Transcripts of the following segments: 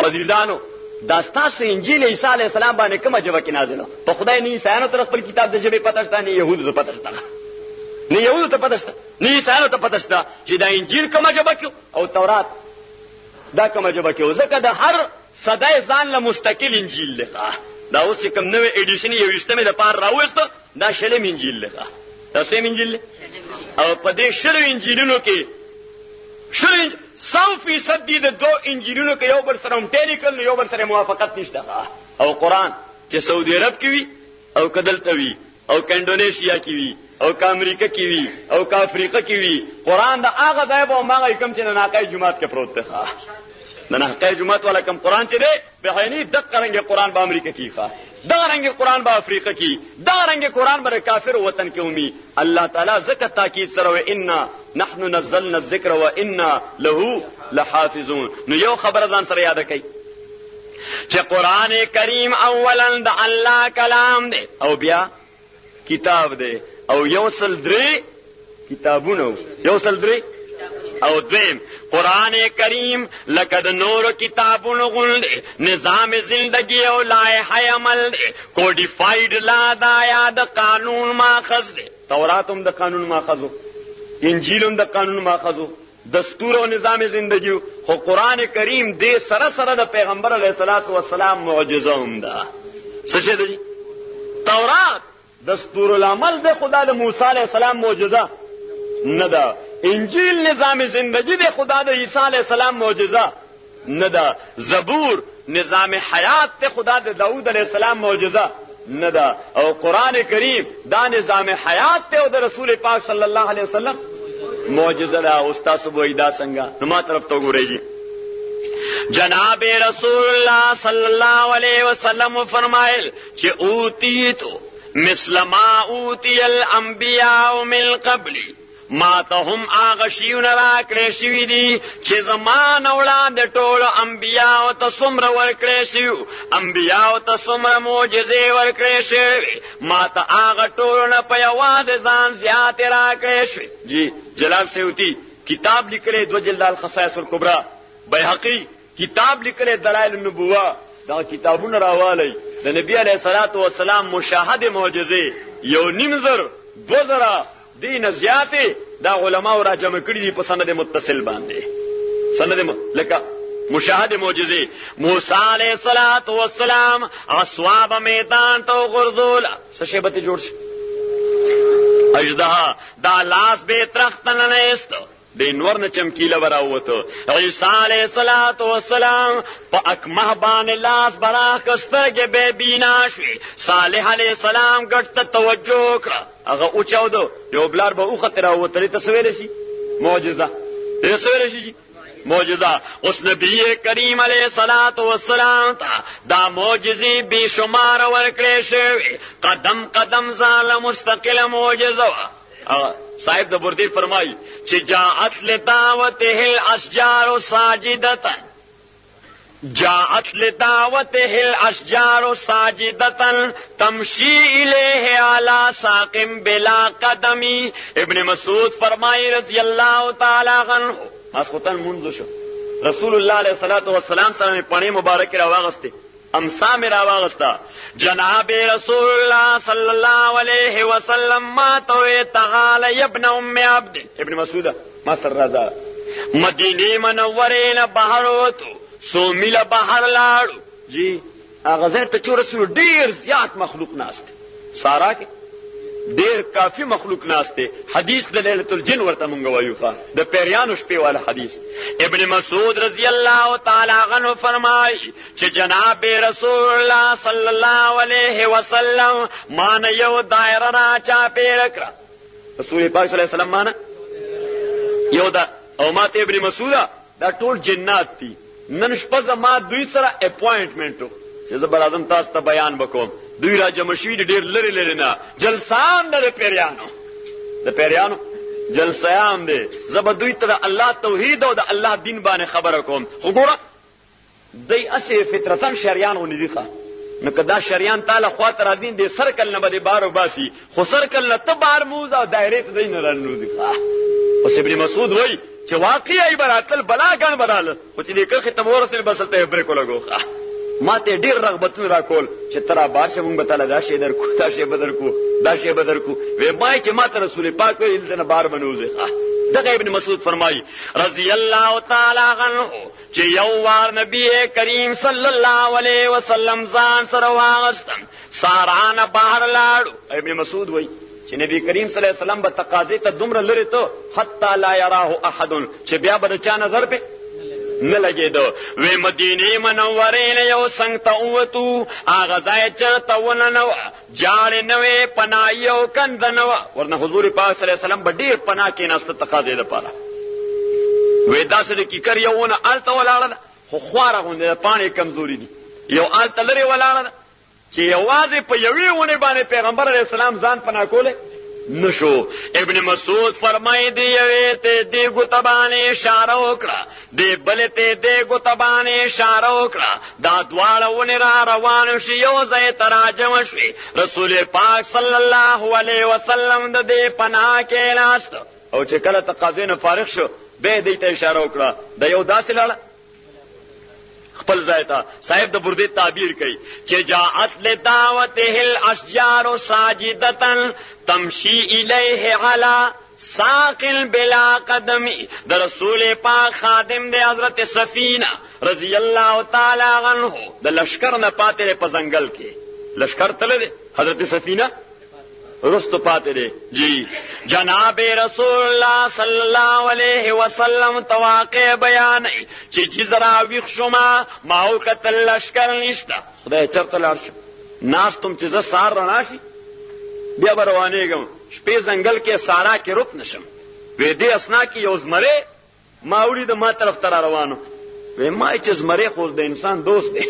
عزیزانو دا ستاسو انجیل عیسی علیه السلام باندې کومه ژبه کې نازله په خدای نه عیسایانو ته خپل کتاب د ژبې پته شته نه یهودو ته پته شته نه یهودو ته پته شته نه عیسایانو ته پته شته چې دا انجیل کومه ژبه کې او تورات دا کومه ژبه کې ځکه د هر صدای ځان له مستقل انجیل دی دا اوس کوم نوې ایډیشن یو وشتمه د پار راوسته دا شلم انجیل دی دا سیم انجیل او په دې شلو انجیلونو کې 100% دي د دو انجیلونو کې یو بل سره متلیکل یو بل سره موافقت نشته او قران چې سعودي عرب کې وي او کدلته وي او انډونیشیا کې وي او امریکا کې وي او افریقا کې وي قران د هغه ځای په ماغه کوم چې ناقای جمعات کې پروت دی نه ناقای جمعات ولا کوم قران چې دی به عیني دقه رنګ قران په امریکا کې ښه دا رنګ قران په افریقا کې دا رنګ قران بر کافر وطن کې ومي الله تعالی زکه تاکید سره و ان نحن نزلنا الذکر وانا له لحافظون نو یو خبر ځان سره یاد کړئ چې قران کریم اولا د الله کلام دی او بیا کتاب دی او یوصل درې کتابونه یوصل درې او دویم قرآن کریم لکه د نور کتابونو غوندې نظام زندگی او لایحه عمل دی کوډیفاید لا دا یا د قانون ماخذ دی تورات هم د قانون ماخذو انجیل هم د قانون ماخذو دستور او نظام زندگی خو قرآن کریم دې سره سره د پیغمبر علیه الصلاۃ والسلام معجزه هم ده څه شه دی تورات دستور العمل د خدا د موسی علیه السلام معجزه نه ده انجیل نظام زندگی د خدا د عیسی علیہ السلام معجزه نه ده زبور نظام حیات ته خدا د داوود علیہ السلام معجزه نه ده او قران کریم دا نظام حیات ته او د رسول پاک صلی الله علیه وسلم معجزه ده او تاسو به دا څنګه نو ما طرف ته ګورئ جناب رسول الله صلی الله علیه وسلم فرمایل چې اوتیتو مثل ما اوتی الانبیاء من قبل ما ته هم هغه شیونه راکړې شوي دي چې زمان وړاندې ټولو انبیاءو ته څومره ورکړې شوي انبیاءو ته څومره معجزې ورکړې شوي ما ته هغه ټولو نه په یوازې ځان زیاتې راکړې شوي جی جلال سیوطي کتاب لیکلی 2 جلد الخصائص الکبرى بیهقي کتاب لیکلی دلائل النبوه دا کتابونه راوالی د نبی علیه الصلاۃ والسلام مشاهده معجزې 1.5 دین زیاته دا علماء را جمع کړي دي په سند متصل باندې سند لکه مشاهده معجزه موسی علیہ الصلات والسلام اصحاب میدان تو غرذول سشبت جوړ شي اجدها دا لاس به ترختن نه است د نور نه چمکیله براوته عیسی علیہ الصلات والسلام په اکمه باندې لاس براخ کستګه به بینا شي صالح علیہ السلام ګټ توجه کړ هغه او چاودو یو بلار به او خطر او ترې تصویر شي معجزه تصویر شي معجزه اوس نبی کریم علیہ الصلات والسلام دا معجزې بے شمار ورکړې شوی قدم قدم زال مستقل معجزه صاحب د بردی فرمایي چې جاءت لدعوته الاشجار ساجدة جاءت لدعوته الاشجار ساجدة تمشي الیه علی ساق بلا قدمی ابن مسعود فرمایي رضی الله تعالی عنہ مسخوتن منذ شو رسول الله علیه الصلاۃ والسلام سره پړې مبارک راوغسته امسا میرا واغستا جناب رسول الله صلی الله علیه وسلم ما تو تعالی ابن ام عبد ابن مسعود ما سر رضا مدینه منوره نه بهر وته سو میله بهر لاړو جی هغه ځای ته چې رسول ډیر زیات مخلوق ناشته سارا کې ډیر کافی مخلوق ناشته حدیث د ليله الجن ورته مونږ وایو ښا د پیریانو شپې والا حدیث ابن مسعود رضی الله تعالی عنہ فرمایي چې جناب رسول الله صلی الله علیه وسلم مان یو دایره را چا پیر کړ رسول پاک صلی الله علیه وسلم مان یو دا او ماته ابن مسعود دا ټول جنات دي نن شپه ما دوی سره اپوینټمنټ چې زبر اعظم تاسو ته بیان وکوم دوی را جمع شوي ډېر لري لري نه جلسان د پیریانو جلسیان دي زبر دوی ته الله توحید او د الله دین باندې خبره کوم خو ګوره دوی اسې فطرتن شریان ونی دي نو کدا شریان تعالی خواته را دین دي سرکل نه بده بارو باسي خو سرکل نه ته بار موزه دایره ته دین رانو دي اوس ابن مسعود وای چې واقعي براتل بلاګان براله او چې دې کرخه تمورسل بسلته برې کولګو ما ته ډیر رغبتونه راکول چې ترا بادشاہ مونږ به تعالی دا شی درکو دا شی بدرکو دا شی بدرکو وې ما چې ما ته رسول پاک ویل دنه بار بنوځه دغه ابن مسعود فرمایي رضی الله تعالی عنہ چې یو وار نبی کریم صلی الله علیه وسلم ځان سره واغستم ساران بهر لاړو ابن مسعود وایي چې نبی کریم صلی الله علیه وسلم به تقاضې ته دومره لري ته حتی لا يراه احد چې بیا به چا نظر په نه لګېدو وې مدینه منورې نه یو څنګه ته ووتو هغه ځای چې ته ونه نه وه جاړې نه وې پناه او کنده نه وه ورنه حضور پاک صلی الله علیه وسلم به ډېر پناه کېناسته تقاضې دپاره وې داسې د کیکر یو ونه هلته ولاړه ده خو خواره غوندې ده پاڼې کمزوري دي یو هلته لرې ولاړه ده چې یوازې په یوې ونې باندې پیغمبر علیه السلام ځان پناه کولی نشو ابن مسعود فرمای دی یوه ته دی ګوتبانه اشاره وکړه دی بل ته دی ګوتبانه اشاره وکړه دا دواړه ونه را روان شي یو ځای تراجم شي رسول پاک صلی الله علیه وسلم د دې پناه کې لاست او چې کله تقاضې نه فارغ شو به دې ته اشاره وکړه د یو داسې لاله خپل ځای ته صاحب د بردی تعبیر کوي چې جاءت لدعوته الاشجار ساجدة تمشي الیه علی ساق بلا قدم د رسول پاک خادم د حضرت سفینہ رضی الله تعالی عنہ د لشکر نه پاتې په ځنګل کې لشکر تله دی حضرت سفینہ رستو پاتې دی جی جناب رسول الله صلی الله علیه وسلم تواقع بیان چې جزرا ویښ شوما ماو کتل لشکر نشته خدای چرته لاړ شم ناس تم چې ز سار راناشي بیا روانېږم شپې ځنګل کې سارا کې رک نشم وې دې اسنا کې یو زمره ماوړي د ما طرف تر روانو وې ما چې زمره خو د انسان دوست دی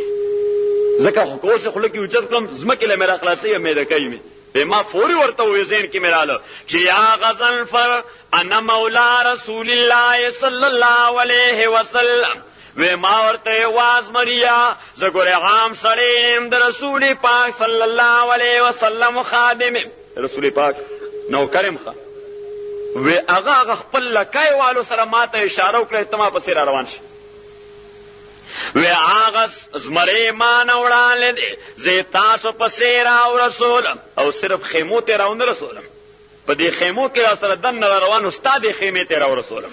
ځکه خو کوڅه خلک یو چت کوم زمکه له میرا خلاصي مې د کایمه ما فوري ورته وې زین کې مراله چې یا غزل فر انا مولا رسول الله صلی الله علیه وسلم و ما ورته واز مریا زګور عام سړی د رسول پاک صلی الله علیه وسلم خادم رسول پاک نو کریم خان و هغه خپل لکای والو سره ماته اشاره وکړه ته ما پسې را روان شي و هغه زمره ما نه وړاندې دي زه تاسو پسې را رسولم او صرف خیمو ته راونه رسولم په دې خیمو کې را سره دن روان استاد خیمه ته را رسولم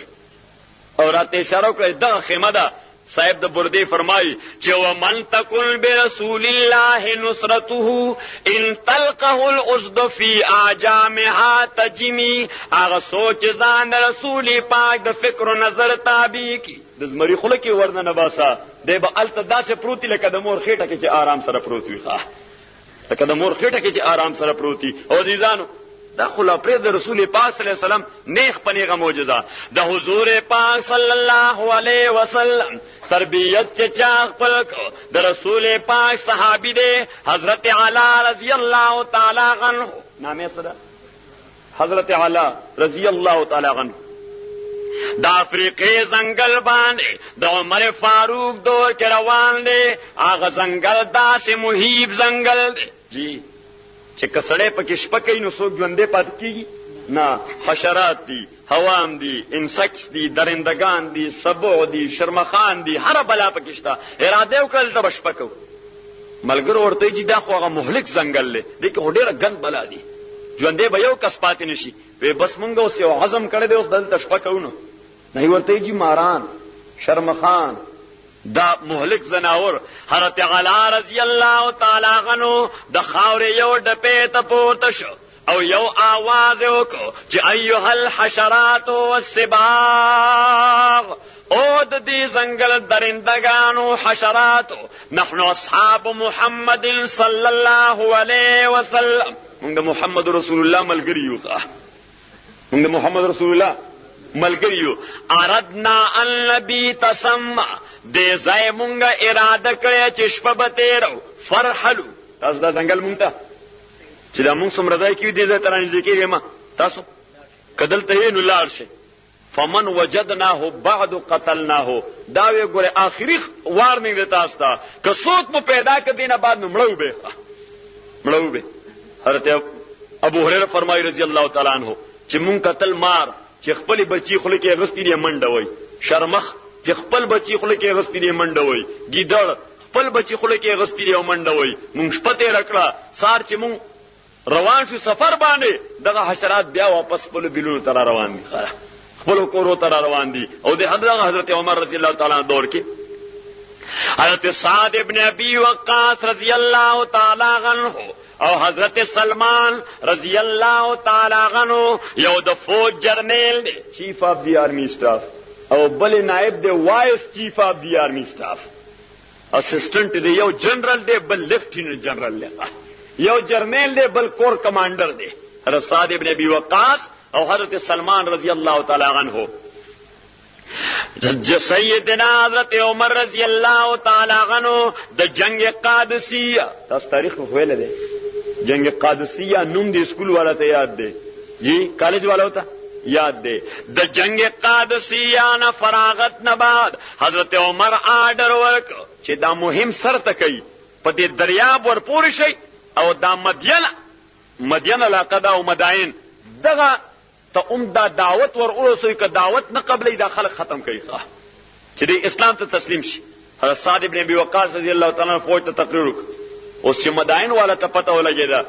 او راته اشاره وکړه دغه خیمه ده صاحب د بردی فرمای چې ومن تکل برسول الله نصرته ان تلقه الاسد فی اعجامها تجمی هغه سوچ ځان رسول پاک د فکر او نظر تابع کی د زمری خله کې ورنه نباسا دی به الته داسې پروتي لکه د مور خېټه کې چې آرام سره پروت وي لکه د مور خېټه کې چې آرام سره پروتي او عزیزانو دا خلا پر د رسول پاک صلی الله علیه وسلم نیخ پنیغه معجزه د حضور پاک صلی الله علیه وسلم تربیت چې چا خپل کو د رسول پاک صحابي دی حضرت علی رضی الله تعالی عنہ نامه صدا حضرت علی رضی الله تعالی عنہ د افریقې ځنګل باندې د عمر فاروق دور کې روان دی هغه ځنګل داسې محیب ځنګل دی جی چې کسړې پکې شپه کوي نو څوک ژوندې پاتې کیږي نه حشرات دي هوام دي انسکس دي درندگان دي سبو دي شرمخان دي هر بلا پکې شته اراده وکړل ته بشپکو ملګرو ورته چې دا خو هغه مهلک ځنګل دی دغه ډېر ګند بلا دي ژوندې به یو کس پاتې نشي وې بس مونږ اوس یو عزم کړی دی اوس دلته شپکو نه ورته چې ماران شرمخان دا مهلک زناور حضرت علی رضی الله تعالی عنہ د خاور یو ډپې ته پورته شو او یو आवाज وکړو چې ایها الحشرات والسباع او د دې ځنګل درندگانو حشراتو نحن اصحاب محمد صلی الله علیه وسلم موږ د محمد رسول الله ملګری یو موږ د محمد رسول الله ملګری یو اردنا ان نبی تسمع دې ځای مونږه اراده کړې چې شپه به تیرو فرحلو تاسو دا ځنګل مونږ ته چې دا مونږ څومره ځای کې دې ځای ته رانږدې کېږي ما تاسو کدلته یې نو لاړ شئ فمن وجدناه بعد قتلناه دا وی ګوره آخري وارننګ دی تاسو ته که څوک مو پیدا کړ دینه بعد نو مړو به حضرت ابو هريره فرمایي رضی الله تعالی عنہ چې مونږ قتل مار چې خپل بچی خله کې غستی دی منډوي، شرمخ چې خپل بچی خله کې غستی دی منډوي، ګیدړ خپل بچی خله کې غستی دی منډوي. مونږ شپته رکړه سار چې مونږ روان شو سفر باندې، دغه حشرات بیا واپس خپل بلونو تر روان دي، خپل کورو تر روان دي. او د حضرت عمر رضی الله تعالی عنہ دور کې حضرت سعد ابن ابی وقاص رضی الله تعالی عنہ او حضرت سلمان رضی الله تعالی عنہ یو د فوج جرنیل دی، چیف آف دی آرمی سٹاف، او بل نائب دی وائس چیف آف دی آرمی سٹاف، اسسٹنٹ دی یو جنرل دی بل لیفټیننٹ جنرل دی، یو جرنیل دی بل کور کمانڈر دی، حضرت سعد ابن ابی وقاص او حضرت سلمان رضی اللہ تعالی عنہ. سیدنا حضرت عمر رضی اللہ تعالی عنہ د جنگ قادسیہ، تاسو تاریخ خو ویل دی، جنگ قادسیہ نوم دی اسکول والا ته یاد دی، جی کالج والا ته یاد دی. د جنگ قادسیہ نه فراغت نه بعد حضرت عمر آرڈر ورک چې دا مهم سر تکي په دې دریاب ور پورې شي، او دا مدین علاقه دا او مدائن دغه ته دا دعوت ور اورسوي، که دعوت نه قبلې دا خلق ختم کوي چې د اسلام ته تسلیم شي. حضرت سعد ابن ابي وقاص رضی الله تعالی عنہ فوج ته تقریر وکړ. اوس چې مدائن والا ته پته ولګیدا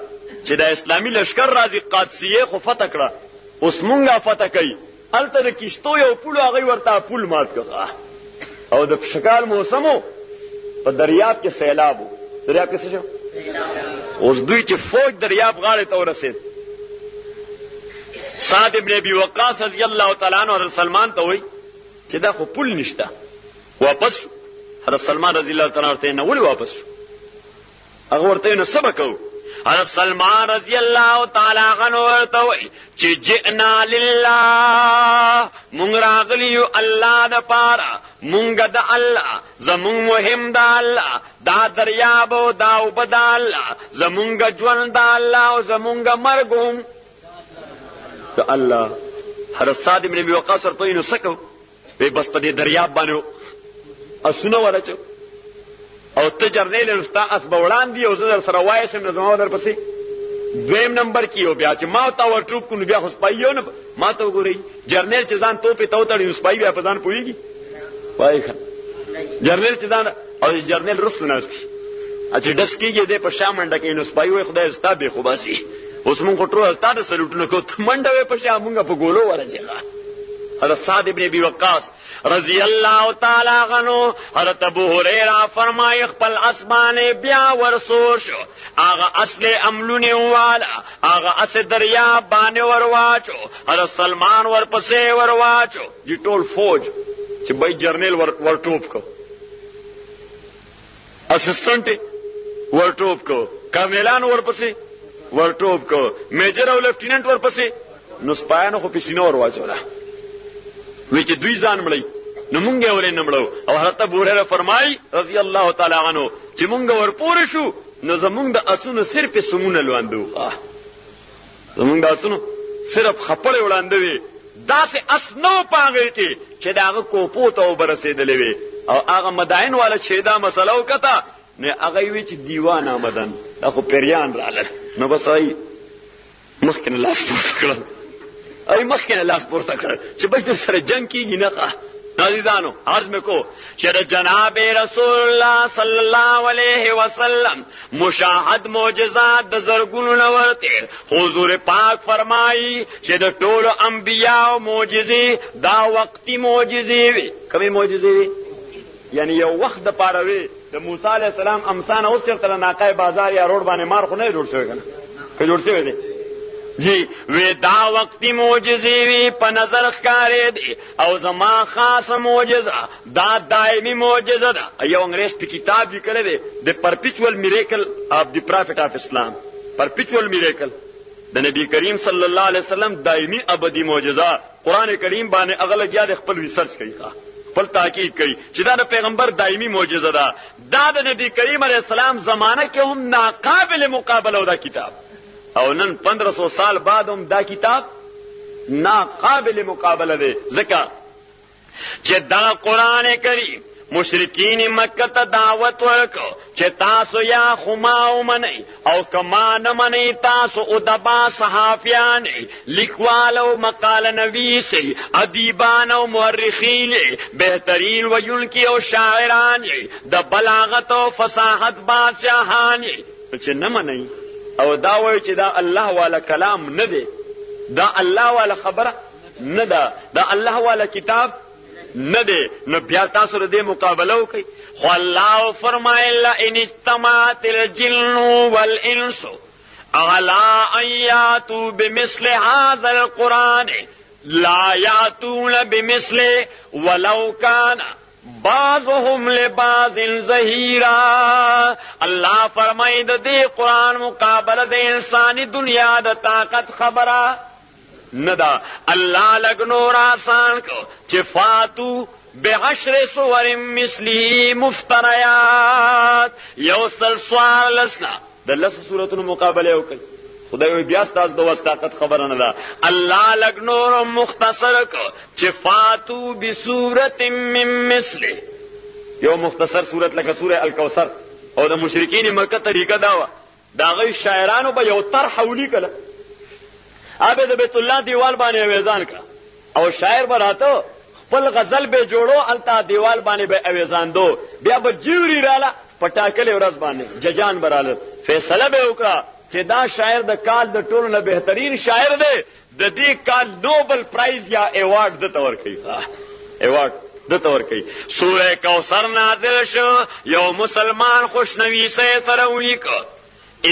چې دا اسلامي لشکر راځي قادسیه خو فتح کړه، اوس مونږه فتح کوي، الته د کشتو یو پول هغه ورته پول مات کړه، او د شکال موسمو په دریاب کې سیلاب وو، دریاب کې څه شو، اوس دوی چې فوج دریاب غاړه ته ورسید، سعد ابن ابي وقاص رضی الله تعالی عنہ حضرت سلمان ته وای چې دا خو پول نشته، واپس شو. حضرت سلمان رضی الله تعالی عنہ نه ولی واپس شو، هغه ورته نو سبق وو. حضرت سلمان رضی الله تعالی عنہ ورته وای چې جئنا لله، مونږ راغلیو الله د پاره، مونږ د الله، زمونږ مهم د الله، دا دریاب او دا وبد الله، زمونږ ژوند د الله او زمونږ مرګ هم د الله. حضرت سعد بن ابي وقاص ورته نو سکو وی بس په دې دریاب باندې اسونه ورچو، او ته جرنیل رستا اس بوړان دی، او زه سره وایسم نه زما در پسې دویم نمبر کې او بیا چې ما تا ور ټوپ کو نو بیا خو سپایو نه ما ته وګورئ، جرنیل چې ځان توپې تو تړي سپای بیا په ځان پويږي وای ښه جرنیل چې ځان او جرنیل رسو نه استي چې دس کېږي د په شامنډه کې نو سپای وای خدای ستا به خو باسي. اوس مونږ ټول ستاسو سلوټونه کو منډه په شا مونږ په ګولو ورځه. حضرت سعد ابن ابي وقاص رضی اللہ تعالی عنہ حضرت ابو ہریرہ فرمائے خپل اسمانه بیا ورسور شو، آغا اصل عملونه والا آغا اصل دریا باندې ورواچو، حضرت سلمان ورپسې ورواچو، جی ټول فوج چې بای جرنیل ورټوپ کو، اسسټنټ ورټوپ کو، کرنیلان ورپسې ورټوپ کو، میجر او لیفټیننټ ورپسې، نو سپایانو خو پسینه ورواچوله وی چې دوی ځان مړی، نو مونږ یې ورې نه مړو. او حضرت ابو هريره فرمایي رضی الله تعالی عنہ چې مونږ ورپورې شو نو زمونږ د اسونو صرف سمونه لواندو، زمونږ د اسونو صرف خپړې وړاندې وي، داسې اس نو پاغې کې چې داغه کوپو ته وبرسېدلې وي. او هغه مدائن والا چې دا مسله وکړه نه هغه وی چې دیوان آمدن خو پیریان رااله، نو بس ای مخکنه لاس پورته کړل، ای مخکنه لاس پورته کړل چې به سره جنگ کیږي نه. عزیزانو عرض میں کو چې جناب رسول الله صلی الله علیه وسلم مشاهد معجزات د زرګونو نورته حضور پاک فرمایي چې د ټولو انبیاء معجزې دا وقتی معجزې وي. کومې معجزې وي؟ یعنی یو وخت د پاره وي. د موسی علیه السلام امسانه اوس چرته ناقای بازار یا روډ باندې مار خو نه جوړ شوی کنه، که جوړ شوی دی جی وی دا وقتی معجزې وی په نظر ښکارې دي، او زما خاصه معجزه دا دایمي معجزه ده. یو انګریز په کتاب لیکلی دی د پرپیچوال میریکل اف دی پرافیټ اف اسلام، پرپیچوال میریکل د نبی کریم صلی الله علیه وسلم دایمي ابدي معجزه. قران کریم باندې اغله جاد خپل ریسرچ کوي، خپل تحقیق کوي چې دا د پیغمبر دایمي معجزه ده. دا د نبی کریم علیه السلام زمانه کې هم ناقابل مقابله و دا کتاب، او نن 1500 سال بعد هم دا کتاب ناقابل مقابله دی. ځکه چې دا قران کریم مشرکین مکه ته دعوت ورکو چې تاسو یا خما ومنئ او کما نه منئ تاسو ادبا صحافیان لیکوال او مقاله نویس ادیبان او مورخین بهترین ویونکي او شاعران د بلاغت او فصاحت بادشاہان چې نه منئ او دا وایي چې دا الله والا کلام نه دی، دا الله والا خبره نه ده، دا الله والا کتاب نه دی، نو بیا تاسو د دې مقابله وکئ. خو الله فرمایل ان اجتمعت الجن والانس على ان ياتوا بمثل هذا القران لا ياتون بمثله ولو كان بعضهم لبعض ظهیرا. الله فرمایي د دې قران مقابله د انساني دنیا د طاقت خبره نه ده. الله لګ نور آسان کو چې فاتو بعشر صور مثله مفتریات یو سلسوار لسنا د لس صورتونو مقابله وکړي. خدای وي بیا ستاسو د وس طاقت خبره نه ده. الله لګ نور مختصر کو چې فاتو بصورت من مثله یو مختصر صورت لکه سوره الکوثر. او د مشرکین مکه طریقه دا و دا غي شاعرانو به یو طرح ولیکله ابه د بیت الله دیوال باندې اویزان کړه او شاعر براته خپل غزل به جوړو التا دیوال باندې به اویزان دو بیا به جوړی رااله پټاکل ورځ باندې ججان براله فیصله به وکړه چې دا شاعر د کال د ټولو نه بهترین شاعر دی، د دې کال نوبل پرایز یا ایوارډ د تور کوي ایوارډ د تور کوي. سوره کوثر نازل شو یو مسلمان خوشنویسه سره ولیکو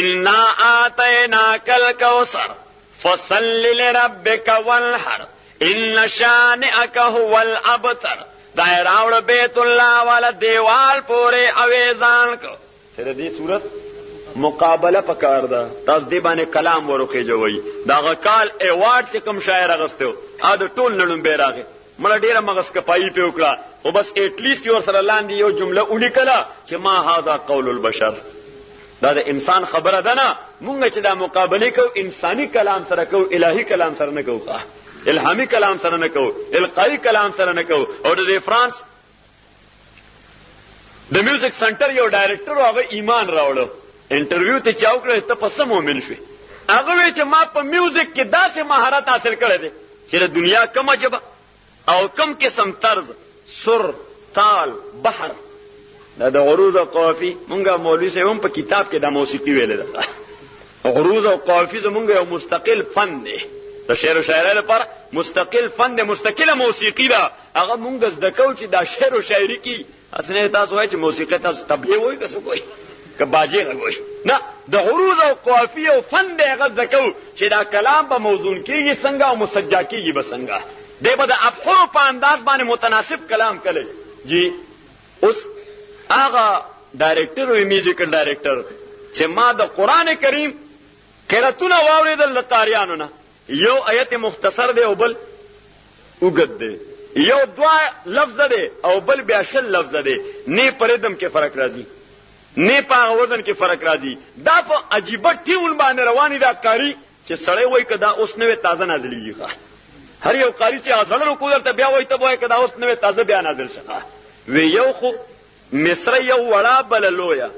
انا آتیناک الکوثر فصل لربک وانحر ان شانئک هو الابتر. دا راوړ بیت الله والا دیوال پورې اویزان کو چې د دې صورت مقابله پکار ده. تاسو دې باندې کلام ورخه جوړي دا غکال ایوارډ چې کوم شاعر اغستو ا د ټول نړم به راغی مړه ډیره مغس کپای په وکړه او بس ایت لیست یو سره لاندې یو جمله ولیکله چې ما هاذا قول البشر. دا د انسان خبره ده نه. مونږ چې دا مقابله کو انساني کلام سره کو الهي کلام سره نه کو الهامي کلام سره نه کو القائی کلام سره نه کو. او د فرانس د میوزیک سنټر یو ډایرکټر هغه ایمان راوړو انټرویو ته چاوکړه ته پس مؤمن شوی هغه وی چې ما په میوزیک کې داسې مهارت حاصل کړی دی چې د دنیا کومه ژبه او کم قسم طرز سر تال بحر دا د عروض او قافی مونږه مولوی صاحب هم په کتاب کې د موسیقي ویل ده. عروض او قافی زمونږ یو مستقل فن دی د شعر او شاعری لپاره مستقل فن دی مستقله موسیقي ده. هغه مونږ زده کوو چې دا شعر او شاعری کې اسنه تاسو وایي چې موسیقي تاسو طبيعي وایي که څه کوي که باجی غوي نه د عروض او قافیه او فن دی هغه زده کوو چې دا کلام به موزون کیږي څنګه او مسجع کیږي به څنګه دی به د ابخور په انداز باندې متناسب کلام کوي. جی اوس هغه ډایرکټر او میوزیکل ډایرکټر چې ما د قران کریم قراتونه واوریدل د قاریانو نه یو آیت مختصر دی او بل وګد دی یو دوا لفظ دی او بل بیا شل لفظ دی نه پردم کې فرق راځي نه په وزن کې فرق راځي. دا په عجیب ټیول باندې رواني دا قاری چې سړی وای کدا اوس نوې تازه نازلېږي هر یو قاری چې ازل رکوع ته بیا وای ته وای کدا اوس نوې تازه بیا نازل شخه وی یو خو مصر یو وړا بل لویا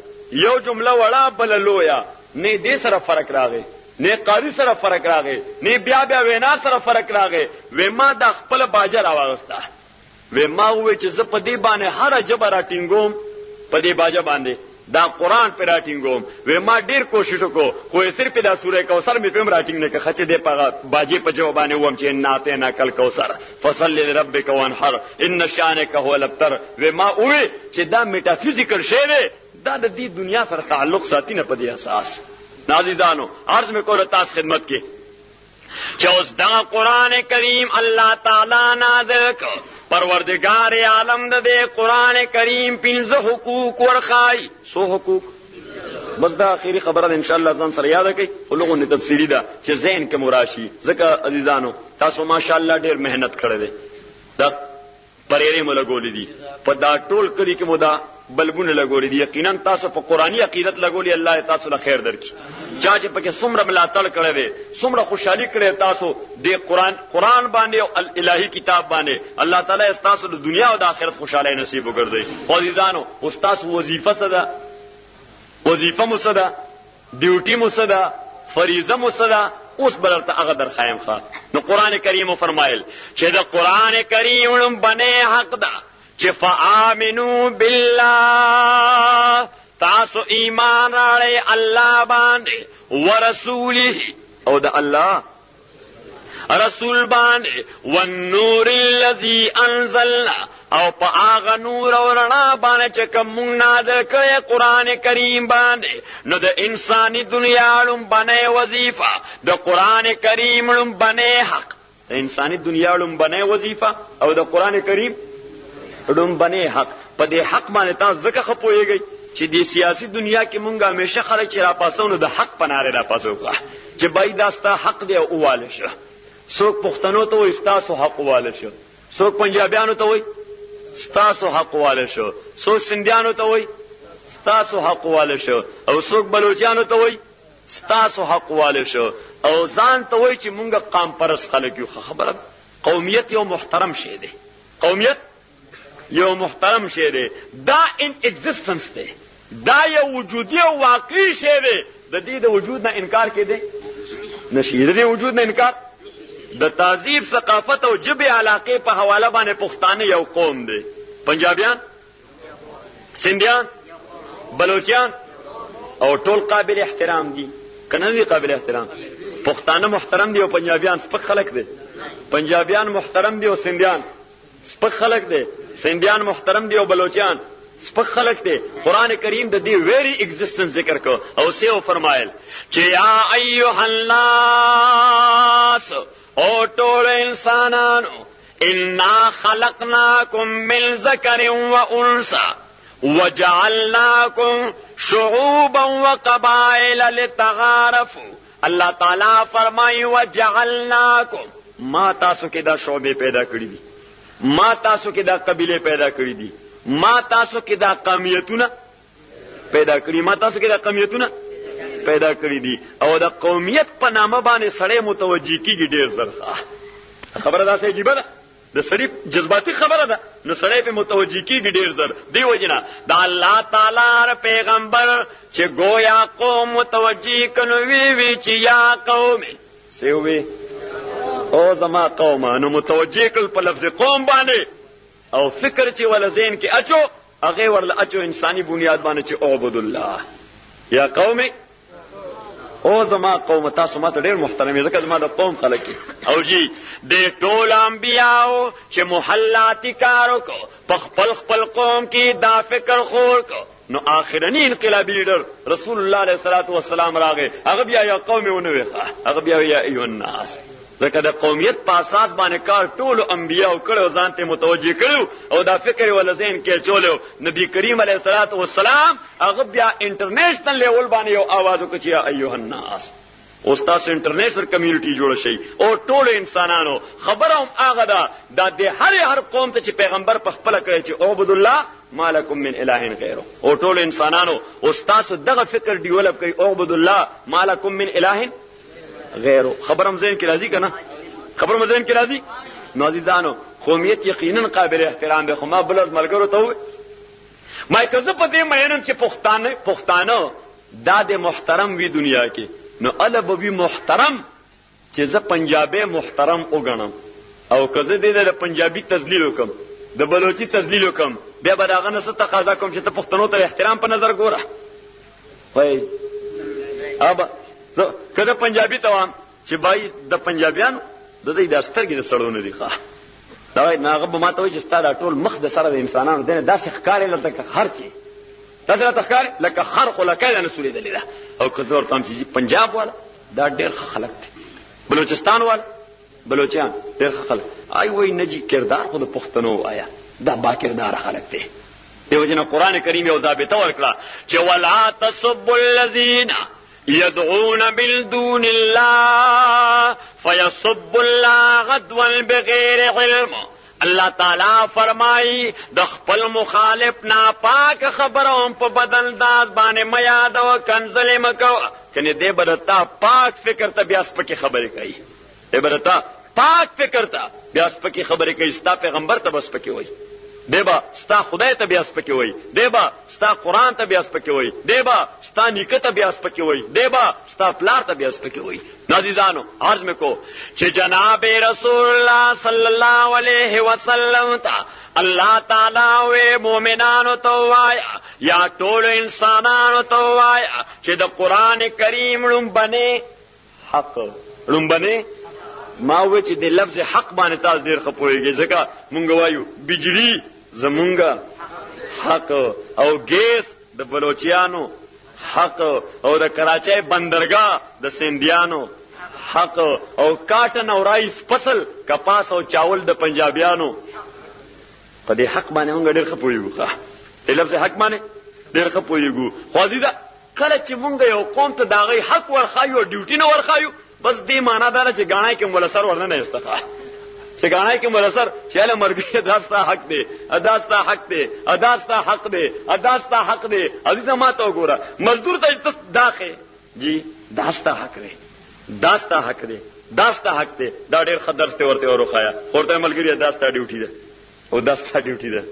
یو جمله وړا بل لویا نه دې سره فرق راغی نه قاری سره فرق راغی نه بیا وینا سره فرق راغی. و ما د خپل باجر اواغستا و ما وې چې ز په دې باندې هر جبر راټینګوم په دې باجه باندې دا قران پر راټینګوم و ما ډیر کوشش وکړو خو صرف دا سوره کوثر مې په راټینګ نه کړه چې دې په باجه په جواب باندې ووم چې ناته نا کل کوثر فصل لربک وانحر ان شانک هو الابتر. و ما وې چې دا میټافیزیکل شی دی دا د دې دنیا سره تعلق ساتي نه په دې اساس. نازیدانو عرض میں کوله تاس خدمت کې چې اوس دا قران کریم الله تعالی نازل کو پروردگار عالم د قران کریم 15 حقوق ورخای. سو حقوق بس دا اخیری خبره ان شاء الله ځان سره یاد کړئ ولغه نه تفصیلی ده چې ذهن کې مراشي. ځکه عزیزانو تاسو ماشاءالله ډیر مهنت کړی دی دا پرېره ملګولې دي په دا ټول کړي کې مودا بلګونه لګولې دي. یقینا تاسو په قرآنی عقیدت لګولې الله تاسو له خیر درکړي چا چې پکې څومره ملاتړ کړی دی څومره خوشحالي کړی تاسو د قرآن باندې او الهي کتاب باندې الله تعالی تاسو د دنیا او د آخرت خوشحالي نصیب وګرځي. خو عزیزانو استاد وظیفه څه ده؟ وظیفه مو څه ده؟ ډیوټي مو څه ده؟ فریضه مو څه ده؟ اوس بلرته هغه در خایم ښه. نو قرآن کریم فرمایل چې د قرآن کریم باندې حق ده چې فآمنو بالله تاسو ایمان راړئ الله باندې ورسوله او د الله رسول باندې والنور الذي انزلنا او په هغه نور او رڼا باندې چې کوم موږ نازل کړی قرآن کریم باندې. نو د انساني دنیا لومبنۍ وظیفه د قرآن کریم لومبنۍ حق، د انساني دنیا لومبنۍ وظیفه او د قرآن کریم لومبنۍ حق. په دې حق باندې تاسو ځکه ښه پوهېږئ چې د سیاسي دنیا کې مونږ همیشه خلک چې راپاسو نو د حق په نارې راپاسو کړه چې بای دا ستا حق دی او وواله شه. څوک پښتنو ته وایي ستاسو حق وواله شه، څوک پنجابیانو ته وایي ستاسو حق واله شو، څوک سندیانو ته وایي ستاسو حق واله شو، او څوک بلوچیانو ته وایي ستاسو حق واله شو، او ځان ته وایي چې مونږ قام پرست خلک یو. خبره قومیت یو محترم شی دی، قومیت یو محترم شی دی، دا ان ایگزیسټنس دی، دا یو وجودي او واقعي شی دی. د دې د وجود نه انکار کېدی نشي، د دې وجود نه انکار. د تهذیب ثقافت او جبه علاقه په حواله باندې پښتانه یو قوم دی، پنجابیان، سندیان، بلوچیان او ټول قابل احترام دي کنه دي قابل احترام. پښتانه محترم دي او پنجابیان سپک خلک دي، پنجابیان محترم دي او سندیان سپک خلک دي، سندیان محترم دي او بلوچیان سپک خلک دي. قرآن کریم د دې ویری ایگزیسټنس ذکر کو او سیو فرمایل چې یا ایها الناس او ټول انسانانو انا خلقناکم من ذکر و انثى وجعلناکم شعوبا وقبائل لتعارفوا. الله تعالی فرمایي وجعلناکم، ما تاسو کې دا شعبې پیدا کړې دي، ما تاسو کې دا قبیله پیدا کړې دي، ما تاسو کې دا قومیتونه پیدا کړې، ما تاسو کې دا قومیتونه پیدا کړی دي. او د قومیت په نامه باندې سړی متوجي کیږي ډیر زر. خبره دا څه عجیبه ده، د سړی جذباتي خبره ده، نو سړی په متوجي کیږي ډیر زر. دی وجنه د الله تعالی پیغمبر چې گویا قوم متوجي کنو وی چې یا قوم سوي او زما قوم، نو متوجي کل په لفظ قوم باندې او فکر چې ول ذهن کې اچو هغه ورل اچو انساني بنیاد باندې چې اعبد الله یا قوم او زما قوم. تاسو ماته ډیر محترم ځکه زما د قوم خلک او جی د ټول انبیاو چې محلاتی کارو کو په خپل خپل قوم کې دا فکر خور کو. نو آخرنی انقلابی لیډر رسول الله علیه الصلاۃ والسلام راغی، هغه بیا یا قوم ونه ویخه، هغه بیا یا ایها الناس. ځکه د قومیت په اساس باندې کار ټول انبیاو کړو، ځان ته متوجي کړو او دا فکر ول ذهن کې چولو. نبی کریم علیه الصلاۃ والسلام هغه بیا انټرنیشنل لیول باندې یو आवाज وکړي یا ایها الناس. اوس تاسو انټرنیشنل کمیونټي جوړ شي او ټول انسانانو خبره هم هغه ده د هر قوم ته چې پیغمبر په خپل کړی چې اعبد الله مالکم من اله غیره. او ټول انسانانو اوس تاسو دغه فکر ډیولپ کړئ اعبد الله مالکم من اله غیرو. خبرم ذهن کې راځي کنه، خبرم ذهن کې راځي. نو عزیزانو قومیت یقینا قابل احترام دی، خو ما بل ملګرو ته ما کزه په دې مینم چې پښتانه دا د محترم وی دنیا کې، نو ال به محترم چې زه پنجابي محترم وګڼم او کزه دې د پنجابي تذلیل وکم، د بلوچي تذلیل وکم، بیا به داغه نه څه تقاضا کوم چې ته پښتنو ته احترام په نظر ګوره. وای ابا کله پنجابي ته وام چې بای د پنجابیانو د دې د سترګې د سړونه دي ښه دا ناغه به ماته وي چې ستاره ټول مخ د سره د انسانانو دنه داسې ښکارې لکه خر چې تاسو ته ښکارې لکه خر خو لکه نه سولې دلې او کله ورته چې پنجاب والا دا ډېر خلک دي، بلوچستان والا بلوچستان ډېر خلک آی وای نجی کردار خو د پښتنو آیا دا با کردار خلک دي. دیو جن قرآن کریم یو ضابطه ورکړه چې ولا تسبوا الذين يدعون من دون الله فيسبوا الله عدوا بغیر علم. الله تعالی فرمایي د خپل مخالف ناپاک خبرو په بدل داز باندې میاد او کنزل مکو کنه دې برتا پاک فکر ته بیا سپکې خبرې کوي، دې برتا پاک فکر ته بیا سپکې خبرې کوي، ستا پیغمبر ته بس پکې وای، دیبا ستا خدای ته بیا سپکې وای، دیبا ستا قرآن ته بیا سپکې وای، دیبا ستا نیکه ته بیا سپکې وای، دیبا ستا پلار ته بیا سپکې وای. عزیزانو عرض میں کو چې جناب رسول الله صلی الله علیه وسلم ته اللہ تعالی وی مومنانو تو وایا یا ټول انسانانو تو وایا چې د قران کریم لومبنه حق لومبنه ما و چې د لفظ حق باندې تاسو ډیر خپويږئ ځکه مونږ وایو بجلی زمونږه حق او ګیس د بلوچیانو حق او د کراچۍ بندرګاه د سیندیانو حق او کاټن او رایس فصل کپاس او چاول د پنجابیانو. په دې حق باندې موږ ډېر خپويږو ښه د لفظ حق باندې ډېر خپويږو. خو عزیزه کله چې موږ یو قوم ته داغي حق ورخایو ډیوټي نه ورخایو بس دې معنا دا چې غاڼای کې مولسر ورنه نه استخا چې غاڼای کې مولسر چې له مرګ داستا حق دی اداستا حق دی اداستا حق دی اداستا حق دی. عزیزه ما ته وګوره مزدور ته داخه جی داستا حق دی داستا حق دی داستا حق دی دا ډېر خدرس ته ورته ورخایا ورته ملګری داستا ډیوټي ده او داستا ډیوټي ده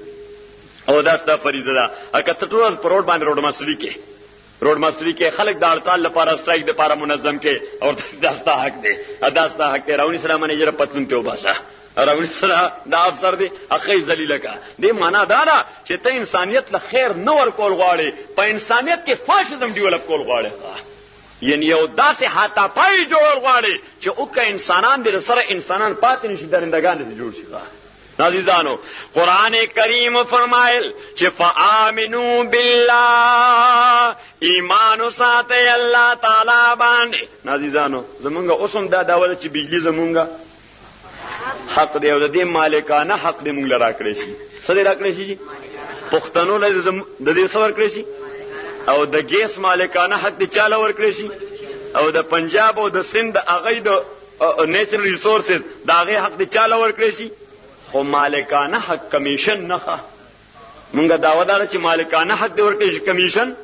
او داستا فریضه ده. اګه ټول پر روډ باندې روډ ماستری کې روډ ماستری کې خلک د هړتال لپاره سټرایک د لپاره منظم کې او داستا حق دی داستا حق دی. راونی سره منیجر پتلون ته وباسه راونی سره دا افسر دی اخی ذلیل کا دې معنا دا نه چې ته انسانیت له خیر نه ور کول غواړي په انسانیت کې فاشیزم ډیولپ کول غواړي یعنی یو داسې هاتا پای جوړ غواړي چې اوکه انسانان دې سره انسانان پاتې نشي درندگان دې جوړ شي. عزیزانو قرآن کریم فرمایل چې فآمنو بالله ایمان ساته الله تعالی باندې. عزیزانو زمونږ اوسم دا داوله چې بجلی زمونږ حق دی او د دې مالکانه حق دې مونږ لرا کړی شي څه دې را کړی شي پښتنو له د دې څور کړی شي او د ګیس مالکانه حق دې چاله ور کړی شي او د پنجاب او د سند هغه د نیچرل ریسورسز دا هغه حق دې چاله ور کړی شي خو مالکانه حق کمیشن نه مونږه داوا دار چې مالکانه حق دې ورکړي شي کمیشن